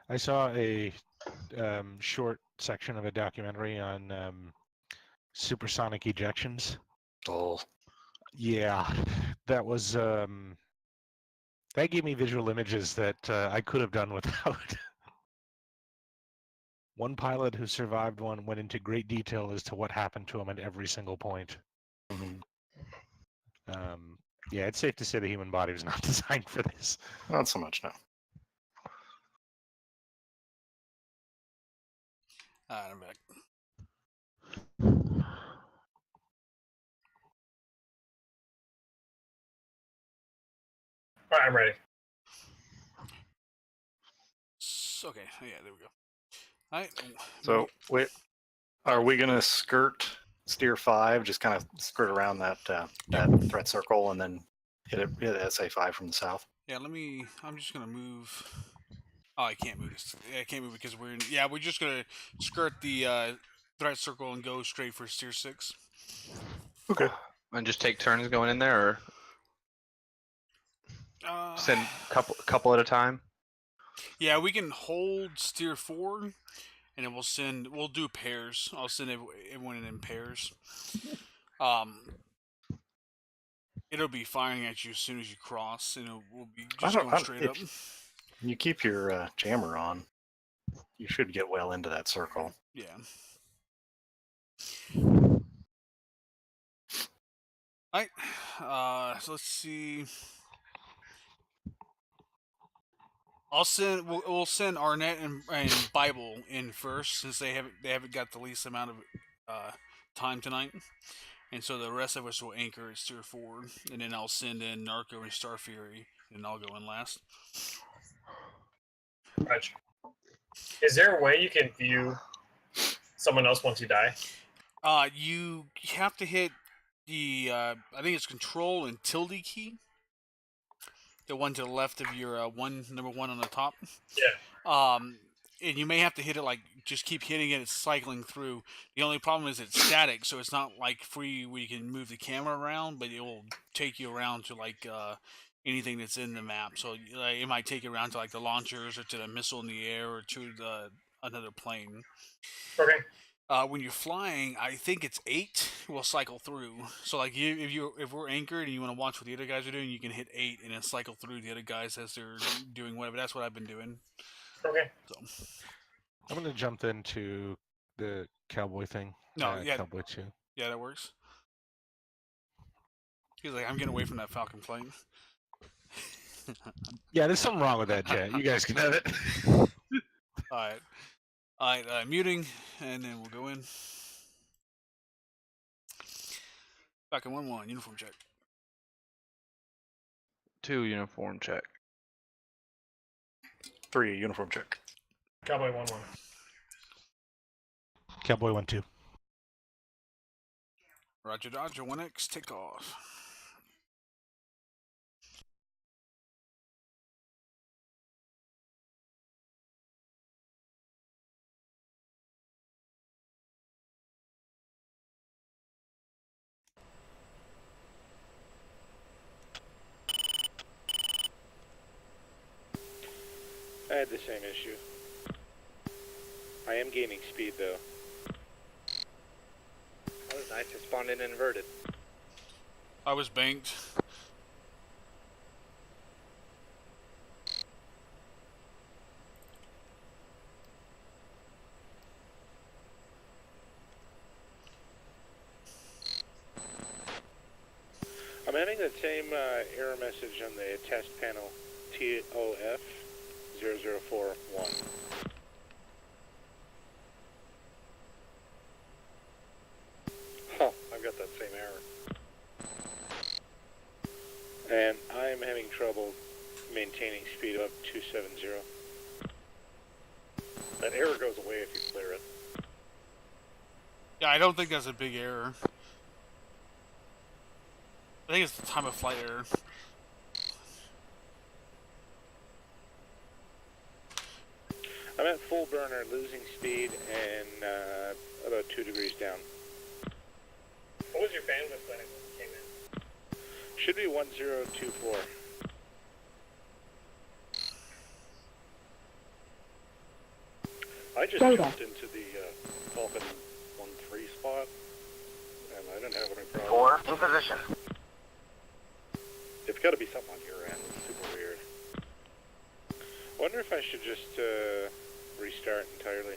I saw a short section of a documentary on supersonic ejections. Oh, yeah, that was that gave me visual images that I could have done without. One pilot who survived one went into great detail as to what happened to him at every single point. mm-hmm. Yeah, it's safe to say the human body was not designed for this. Not so much, no. I'm back. All right, I'm ready. Okay, yeah, there we go. All right. So, wait, are we going to skirt steer 5, just kind of skirt around that threat circle and then hit SA5 from the south? Yeah, I'm just gonna move. Oh, I can't move this. Yeah, I can't move because we're in. Yeah, we're just gonna skirt the threat circle and go straight for steer 6. Okay. And just take turns going in there, or send couple at a time. Yeah, we can hold steer 4, and then we'll do pairs. I'll send everyone in pairs. It'll be firing at you as soon as you cross, and we'll be just going straight up. You keep your jammer on, you should get well into that circle. Yeah. Alright, so let's see. We'll send Arnett and Bible in first, since they haven't got the least amount of time tonight, and so the rest of us will anchor at steer 4, and then I'll send in Narco and Star Fury, and I'll go in last. Roger. Is there a way you can view someone else once you die? You have to hit the I think it's Control and tilde key. The one to the left of your number 1 on the top. Yeah. And you may have to hit it, like, just keep hitting it. It's cycling through. The only problem is it's static, so it's not like free where you can move the camera around, but it will take you around to like anything that's in the map. So it might take you around to like the launchers or to the missile in the air or to another plane. Okay. When you're flying, I think it's 8 will cycle through. So like if we're anchored and you want to watch what the other guys are doing, you can hit 8 and then cycle through the other guys as they're doing whatever. That's what I've been doing. Okay. So I'm going to jump into the cowboy thing. No, yeah. Cowboy 2. Yeah, that works. He's like, I'm getting away from that Falcon flight. Yeah, there's something wrong with that jet. You guys can have it. Alright. Alright, muting, and then we'll go in. Falcon 1-1, uniform check. 2 uniform check. 3 uniform check. Cowboy 1-1. Cowboy 1-2. Roger, Dodger, 1X, take off. I had the same issue. I am gaining speed though. That was nice. It spawned in inverted. I was banked. I'm having the same error message on the test panel TOF 0041. Huh, I've got that same error. And I'm having trouble maintaining speed up 270. That error goes away if you clear it. Yeah, I don't think that's a big error. I think it's the time of flight error. I'm at full burner, losing speed, and about 2 degrees down. What was your bandwidth setting when you came in? Should be 1024. I just jumped into the Falcon 1-3 spot, and I didn't have any problem. 4 in position. It's got to be something on your end. It's super weird. Wonder if I should just restart entirely.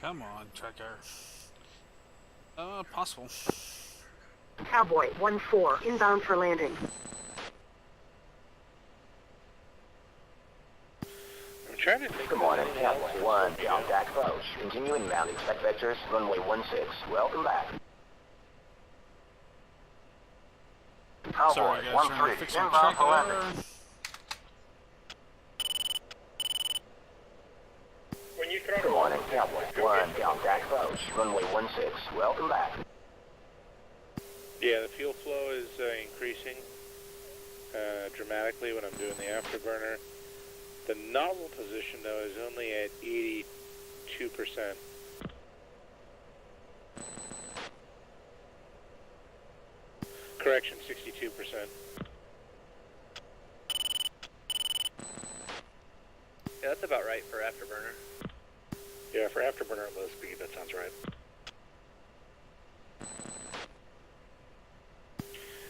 Come on, tracker. Possible. Cowboy 1-4, inbound for landing. I'm trying to think. Good morning, Cowboy 1, contact approach. Continue inbound, expect vectors, runway 16. Welcome back. Cowboy Sorry guys, trying to 1-3, fix my inbound for tracker. landing. When you throw Good morning, Cowboy 1, contact approach. Runway 16. Welcome back. Yeah, the fuel flow is increasing dramatically when I'm doing the afterburner. The nozzle position, though, is only at 82%. Correction, 62%. Yeah, that's about right for afterburner. Yeah, for afterburner at low speed, that sounds right.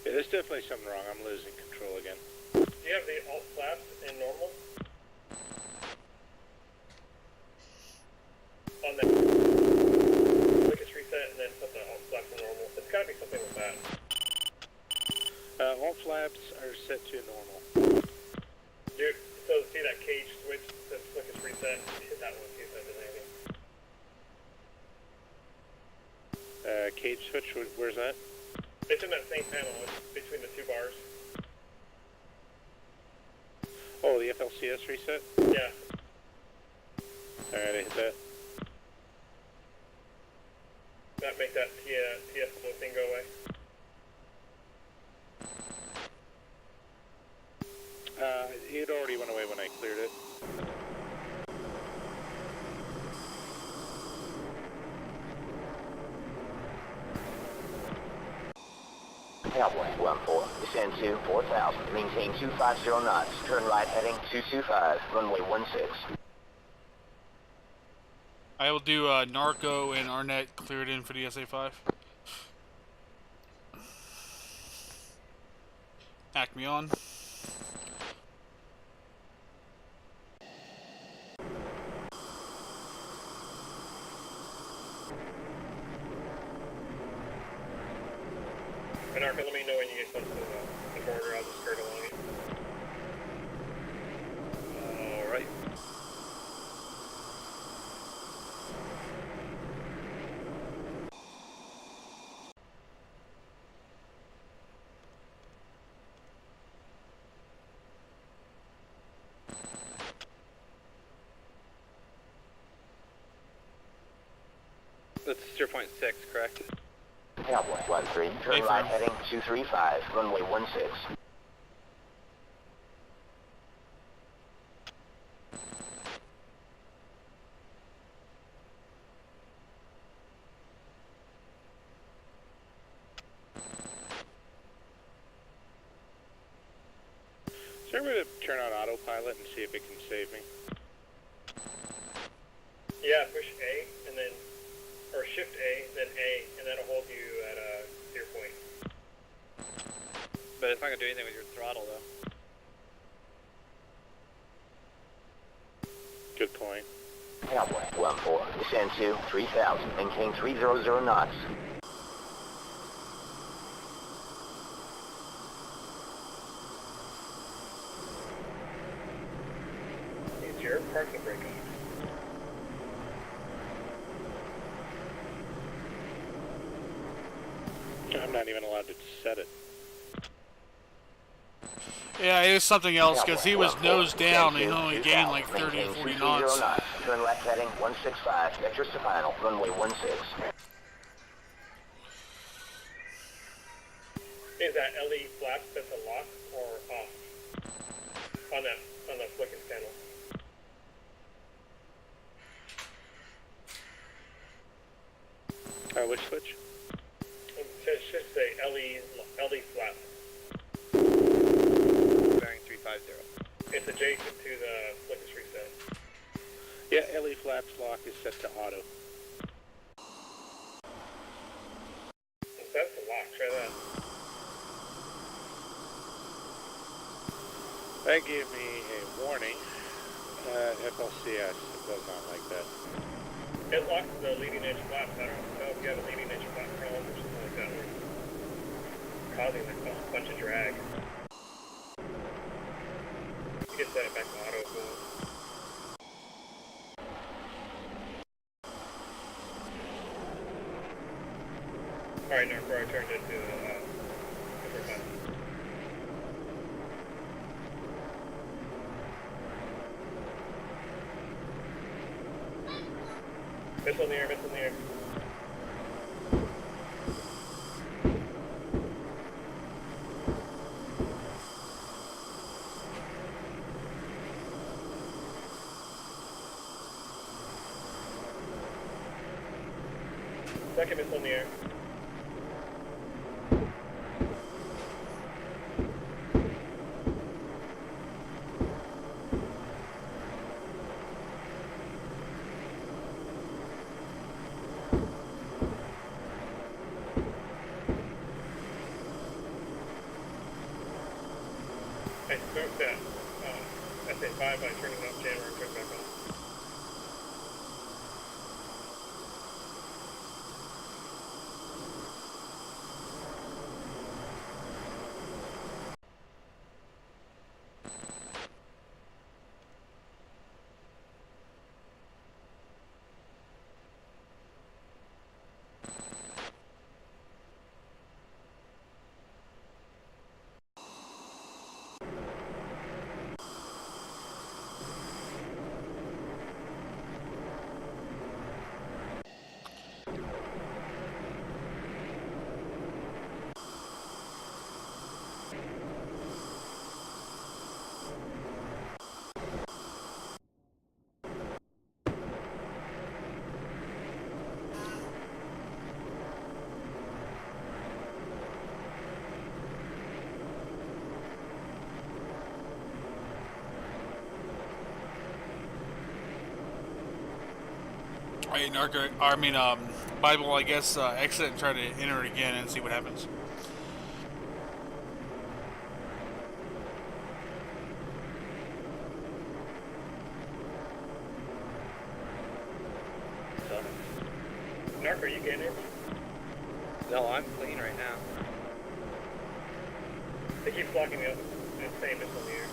Yeah, there's definitely something wrong. I'm losing control again. Do you have the alt flaps in normal? On the quickest reset and then put the alt flaps in normal. It's got to be something with that. All flaps are set to normal. Dude, so see that cage switch that says quickest reset? Hit that one, see if that does anything. Cage switch, where's that? It's in that same panel, it's between the 2 bars. Oh, the FLCS reset? Yeah. Alright, I hit that. That make that TS flow thing go away? It already went away when I cleared it. Cowboy 1-4, descend to 4,000, maintain 250 knots, turn right heading 225, runway 16. I will do Narco and Arnett cleared in for the SA-5. Acme on. That's 0.6, correct? Cowboy 13, turn Hey, right firm. heading 235, runway 16. Is there a way to turn on autopilot and see if it can save me? Yeah, push A and then, or shift A, then A, and that'll hold you at a steer point. But it's not gonna do anything with your throttle, though. Good point. Cowboy 14, descend to 3000, maintain 300 knots. Is your parking brake on? I'm not even allowed to set it. Yeah, it was something else because he was Cowboy nose 14, down and he descend to only 2000, gained like 30 or maintain 40 230 knots. Turn left heading 165, extra to final, runway 16. Is that LE flap set to lock or off? On the flicking panel. Which switch? It should say LE flap. Bearing 350. It's adjacent to the flickers reset. Yeah, LE flaps lock is set to auto. That's the lock, try that. That gave me a warning. FLCS does not like that. It locks the leading edge flaps. I don't know if you have a leading edge flap problem or something like that. Where it's causing like a bunch of drag. You can set it back to auto if you want. Alright, now before I turned it to different button. Missile in the air, missile in the air. Second missile in the air. I smoked that SA5 by turning off jammer and turning back on. Hey, Bible, I guess, exit and try to enter it again and see what happens. Narc, are you getting it? No, I'm clean right now. They keep blocking me up and saying missile in the air.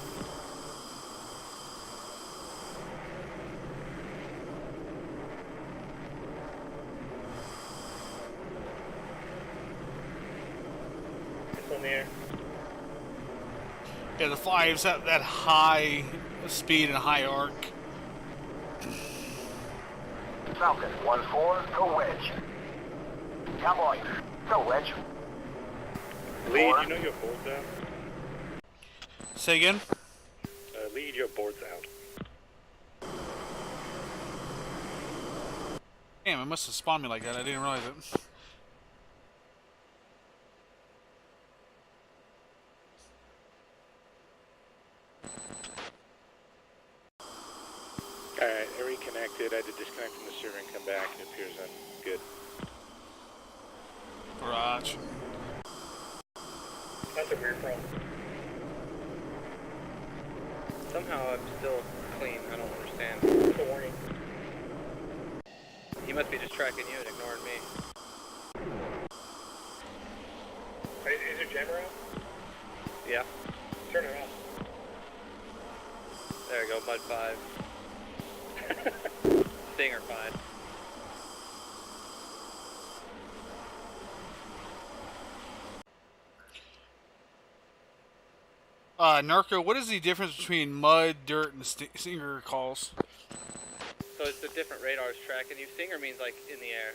Missile in the air. Yeah, the fives have that high speed and high arc. Falcon 1-4, go wedge. Cowboy, go wedge. Lead, Four. you know your board's out? Say again? Lead, your board's out. Damn, it must have spawned me like that. I didn't realize it. Alright, I reconnected. I had to disconnect from the server and come back. It appears I'm good. Garage. That's a weird problem. Somehow I'm still clean. I don't understand. It's a warning. He must be just tracking you and ignoring me. Is your jammer out? Yeah. Turn it off. There we go. Mud 5. Stinger 5. Narco, what is the difference between mud, dirt, and stinger calls? So it's the different radars tracking you. Stinger means like in the air.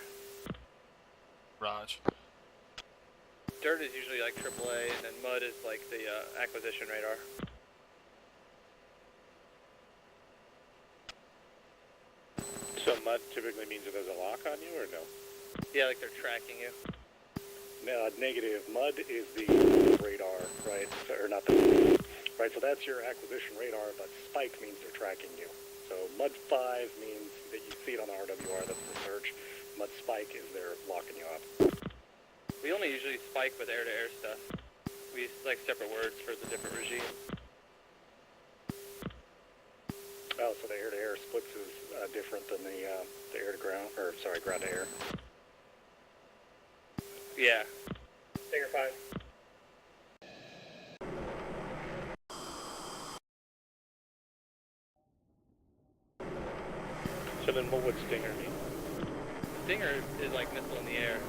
Raj. Dirt is usually like AAA, and then mud is like the acquisition radar. So mud typically means that there's a lock on you, or no? Yeah, like they're tracking you. No, negative. Mud is the radar, right? Or not the... Right, so that's your acquisition radar, but spike means they're tracking you. So mud 5 means that you see it on the RWR, that's the search. Mud spike is they're locking you up. We only usually spike with air-to-air stuff. We use like separate words for the different regimes. Oh, so the air-to-air splits is different than the air-to-ground, or sorry, ground-to-air. Yeah. Stinger 5. So then what would Stinger mean? Stinger is like missile in the air.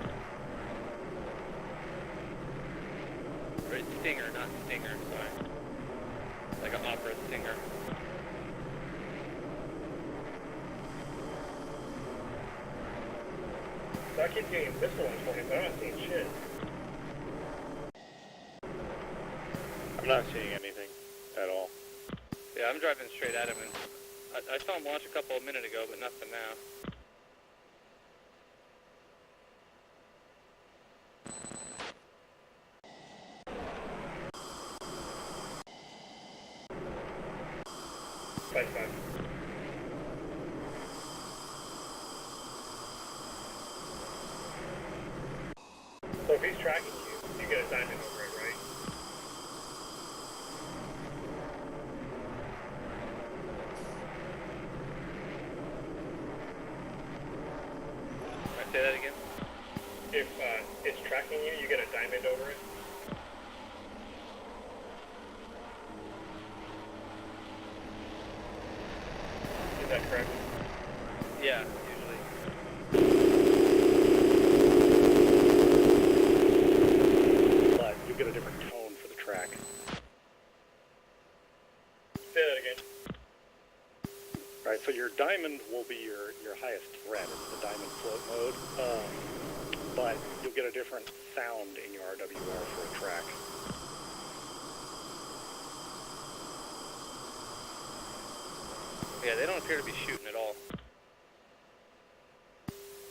Or it's Stinger, not Stinger, sorry. Like an opera stinger. So I keep getting missile points, but I'm not seeing shit. I'm not seeing anything at all. Yeah, I'm driving straight at him, and I saw him launch a couple a minute ago, but nothing now. Five. So if he's tracking you, you get a diamond over it, right? Can I say that again? If it's tracking you, you get a diamond over it. Is that correct? Yeah, usually. But you get a different tone for the track. Say that again. Right, so your diamond will be your highest threat. It's the diamond float mode. But you'll get a different sound in your RWR for a track. Yeah, they don't appear to be shooting at all.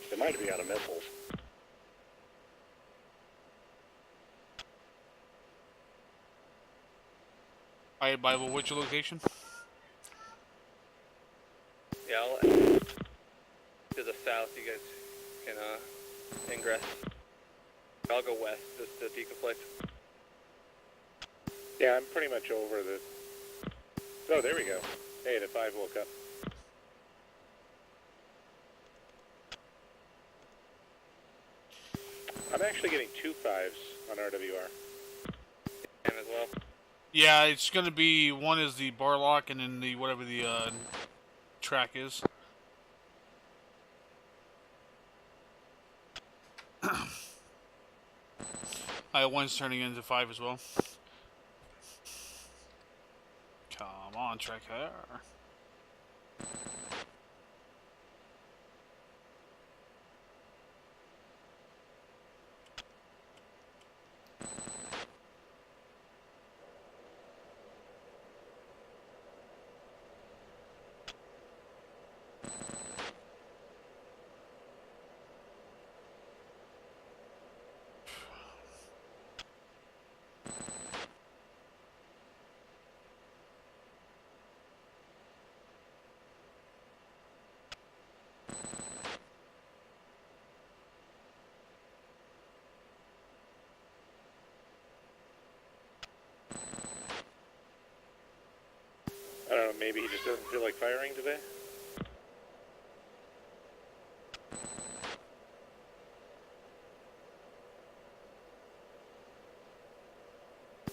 They might be out of missiles. Alright, Bible, what's your location? Yeah, I'll to the south. You guys can ingress. I'll go west just to deconflict. Yeah, I'm pretty much over the... Oh, there we go. Hey, the 5 woke up. I'm actually getting 2 5s on RWR. And as well. Yeah, it's gonna be, one is the bar lock and then the, whatever the, track is. One's turning into 5 as well. Come on, tracker. Maybe he just doesn't feel like firing today?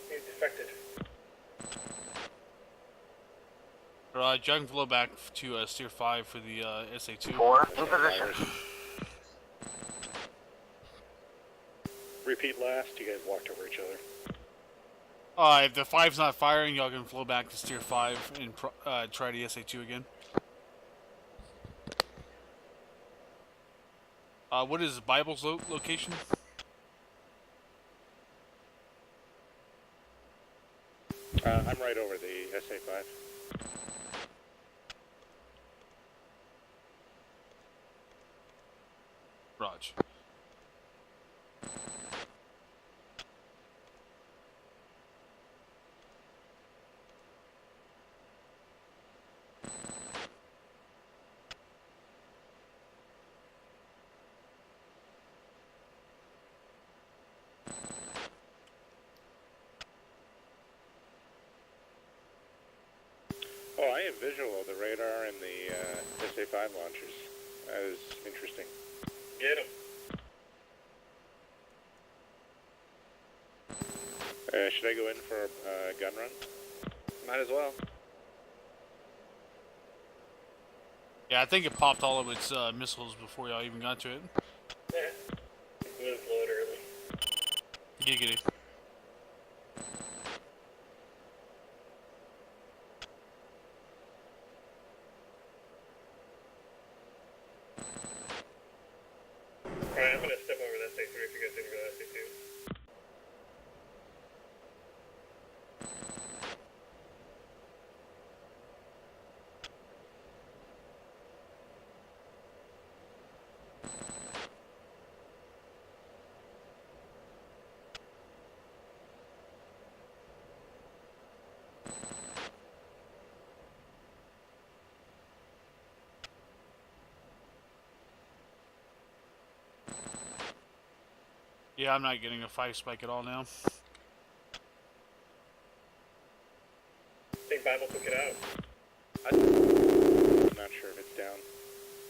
He's defected. Jug flow back to steer 5 for the SA2. 4 in position. Repeat last, you guys walked over each other. If the 5's not firing, y'all can flow back to steer 5 and try the SA2 again. What is Bible's location? I'm right over the SA5. Raj. Oh, I have visual of the radar and the SA5 launchers. That is interesting. Get him. Should I go in for a gun run? Might as well. Yeah, I think it popped all of its missiles before y'all even got to it. Yeah. Move load early. Giggity. Alright, I'm gonna step over to SA3 if you guys didn't go to SA2. Yeah, I'm not getting a 5 spike at all now. Think Bible took it out. I'm not sure if it's down.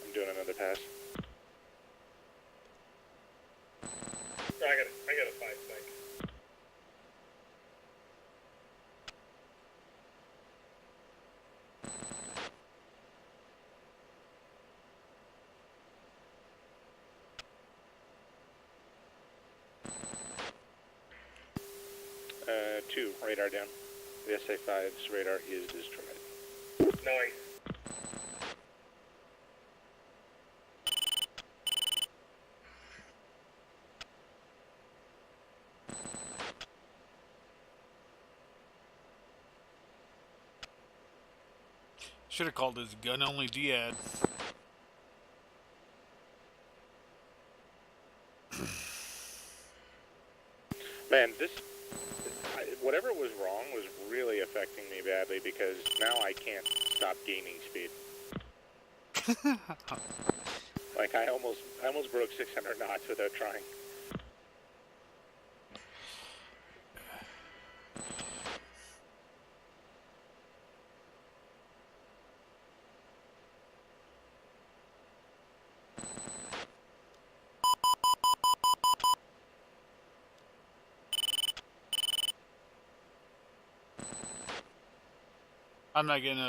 I'm doing another pass. No, I got a 5 spike. Two, radar down. The SA5's radar is destroyed. Nice. Should have called this gun only DAD. Man, whatever was wrong was really affecting me badly because now I can't stop gaining speed. Like I almost broke 600 knots without trying. I'm not getting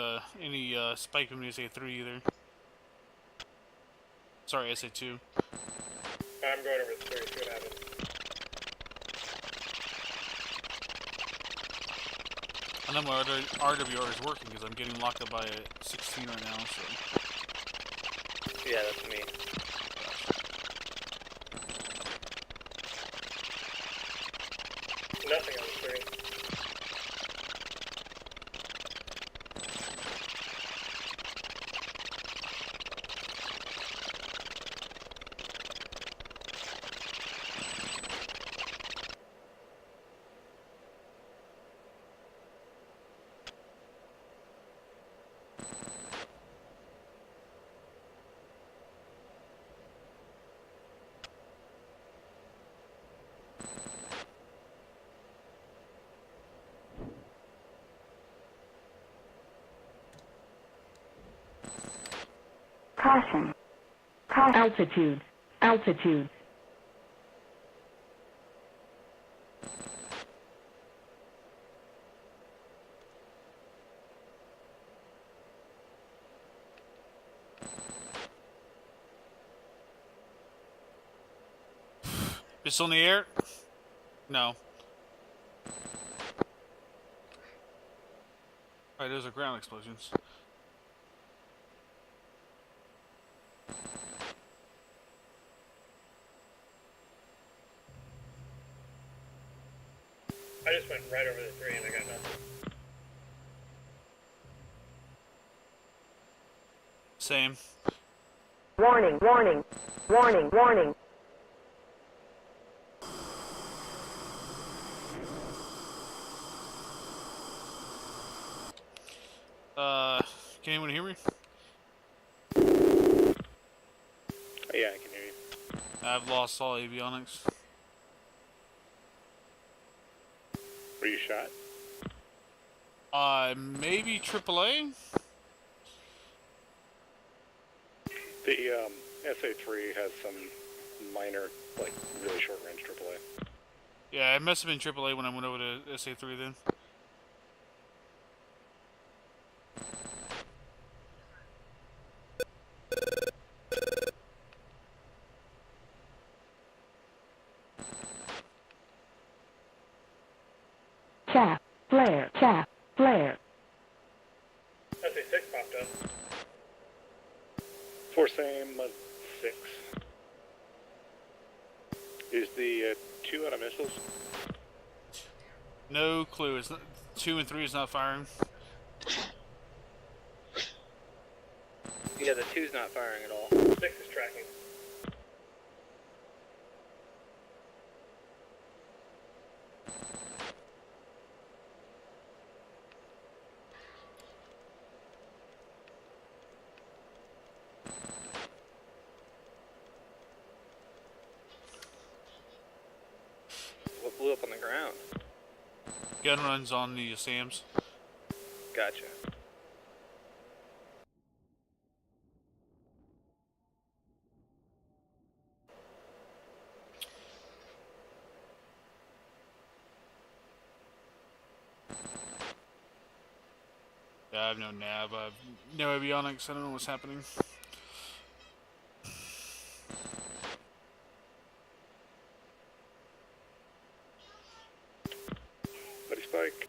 any spike from the SA3 either. Sorry, SA2. I'm going over the 3, see what happens. I know my RWR is working because I'm getting locked up by a 16 right now, so... Yeah, that's me. Nothing on the 3. Caution. Altitude. Altitude. Missile in the air? No. Alright, those are ground explosions. I just went right over the 3 and I got nothing. Same. Warning, warning, warning, warning. Can anyone hear me? Yeah, I can hear you. I've lost all avionics. Were you shot? Maybe AAA? The SA-3 has some minor, like, really short-range AAA. Yeah, it must have been AAA when I went over to SA-3 then. Chaff, flare, chaff, flare. SA-6 popped up. 4 SAM, 6. Is the 2 out of missiles? No clue. It's not, 2 and 3 is not firing. Yeah, the 2's not firing at all. 6 is tracking. What blew up on the ground? Gun runs on the SAMS. Gotcha. Yeah, I have no nav. I have no avionics. I don't know what's happening. Buddy Spike.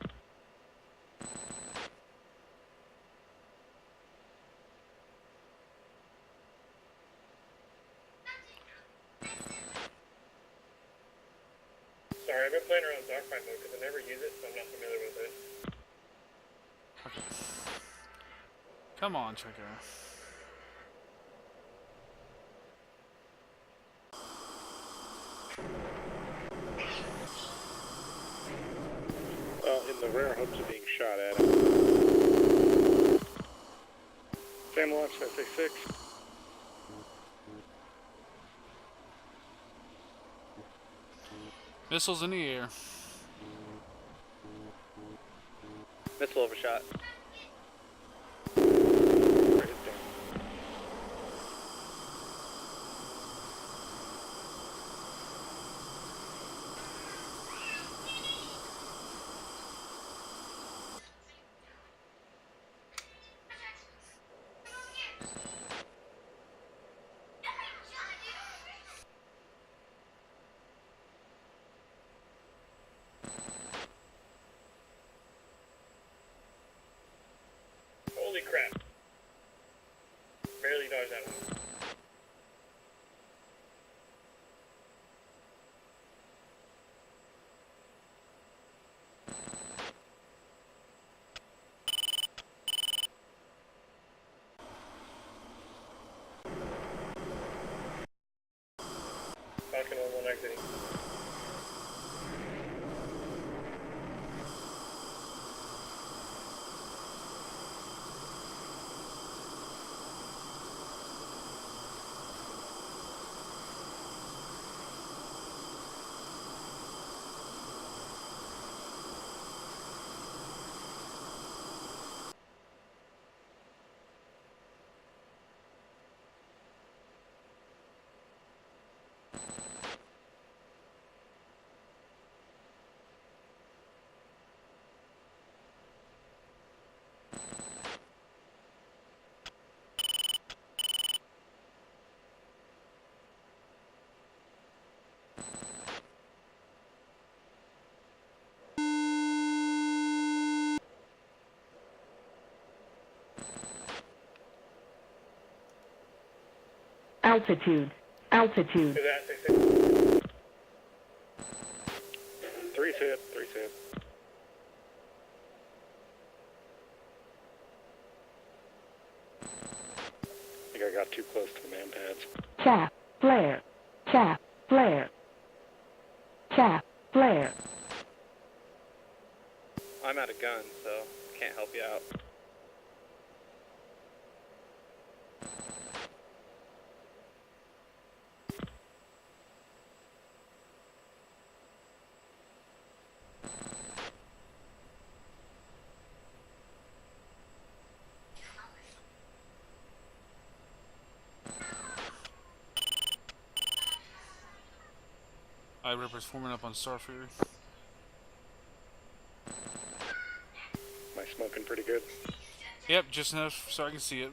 Sorry, I've been playing around with dogfight mode because I never use it, so I'm not familiar with it. Okay. Come on, Chico. Well, in the rare hopes of being shot at. SAM launch, SA-6. Missiles in the air. Missile overshot. Holy crap. Barely dodged that one. Falcon 1-1 exiting. Altitude. Altitude. Is that 66? 3's hit. 3's hit. I think I got too close to the man pads. Chaff. Flare. Chaff. Flare. Chaff. Flare. I'm out of guns, so can't help you out. Ripper's forming up on Starfarer. Am I smoking pretty good? Yep, just enough so I can see it.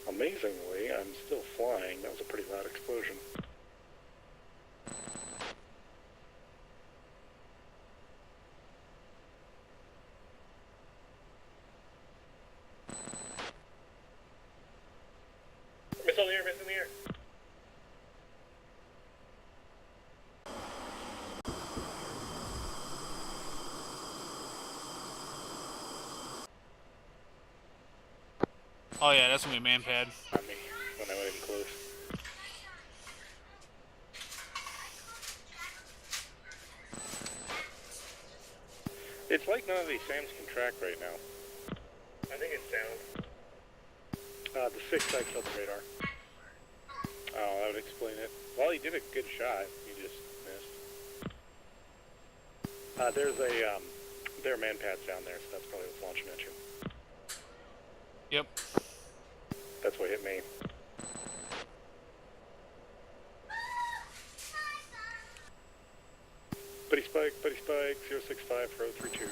Amazingly, I'm still flying. That was a pretty loud explosion. Missile in the air, missile in the air. Oh yeah, that's gonna be a man pad. On me when I went in close. It's like none of these SAMs can track right now. I think it's sound. The 6 I killed the radar. Oh, that would explain it. Well, he did a good shot. He just missed. There's a, there are man pads down there, so that's probably what's launching at you. Yep. That's what hit me. Buddy Spike, 065 for 032.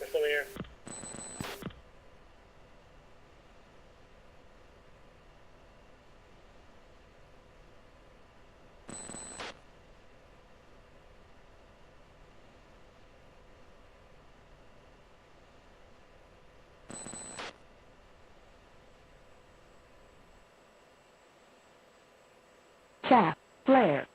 Missile in the air. Chaff. Flare.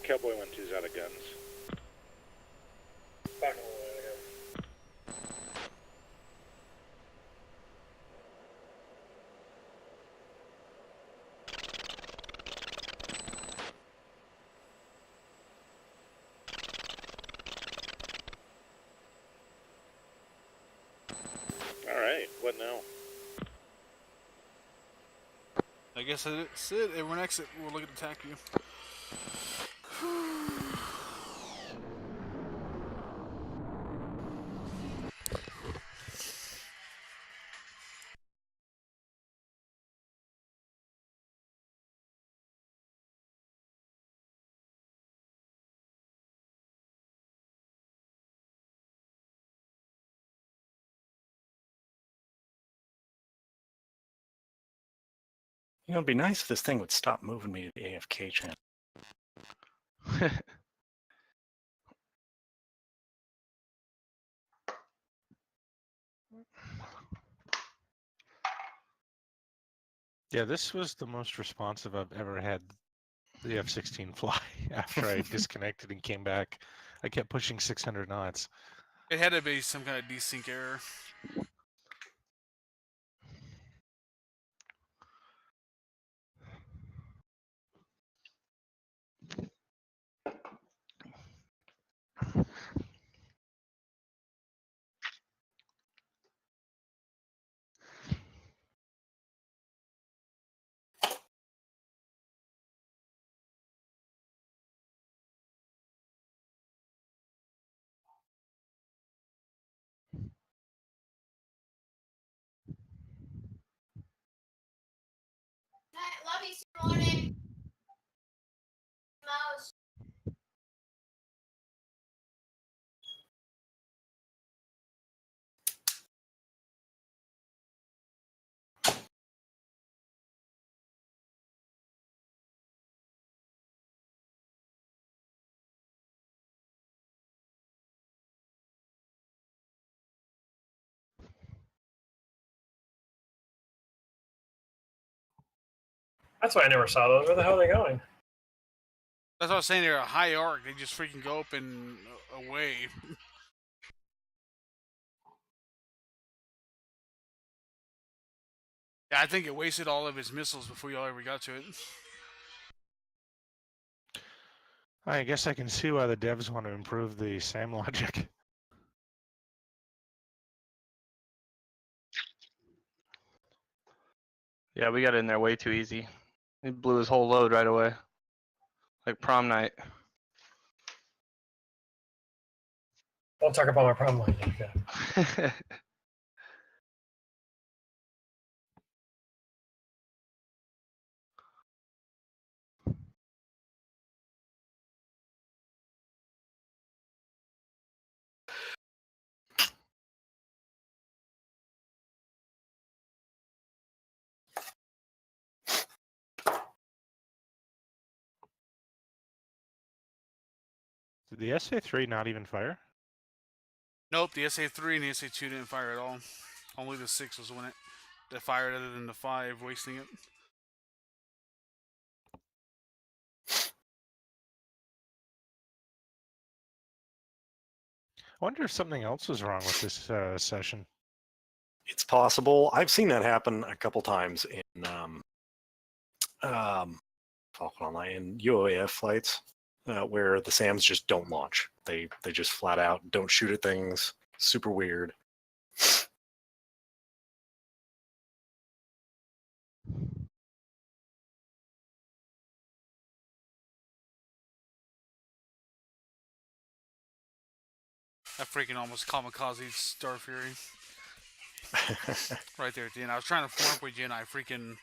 Cowboy 1-2's out of guns. Falcon will again. Alright, what now? I guess that's it. Everyone exit. We'll look at attack view. You know, it'd be nice if this thing would stop moving me to the AFK channel. Yeah, this was the most responsive I've ever had the F-16 fly after I disconnected and came back. I kept pushing 600 knots. It had to be some kind of desync error. That's why I never saw those. Where the hell are they going? That's what I was saying. They're a high arc. They just freaking go up and away. Yeah, I think it wasted all of his missiles before y'all ever got to it. I guess I can see why the devs want to improve the SAM logic. Yeah, we got in there way too easy. He blew his whole load right away. Like prom night. Don't talk about my prom line like that. Did the SA-3 not even fire? Nope, the SA-3 and the SA-2 didn't fire at all. Only the 6 was when that fired, other than the 5 wasting it. I wonder if something else was wrong with this session. It's possible. I've seen that happen a couple times in Falcon Online in UAF flights, where the SAMs just don't launch. They just flat out don't shoot at things. Super weird. I freaking almost kamikaze Star Fury. Right there at the end. I was trying to form up with you and I freaking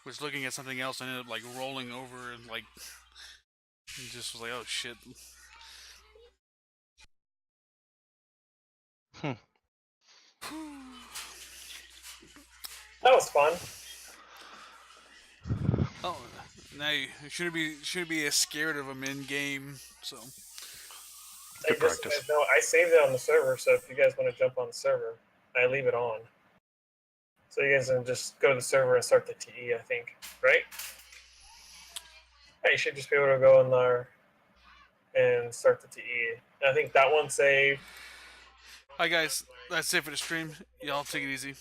was looking at something else and ended up like rolling over and like just was like, oh shit. That was fun. Oh, now you shouldn't be as scared of them in game. So Good practice. No, I saved it on the server, so if you guys want to jump on the server, I leave it on. So you guys can just go to the server and start the TE, I think, right? Yeah, you should just be able to go in there and start the TE. I think that one's saved. Alright guys, that's it for the stream. Y'all take it easy.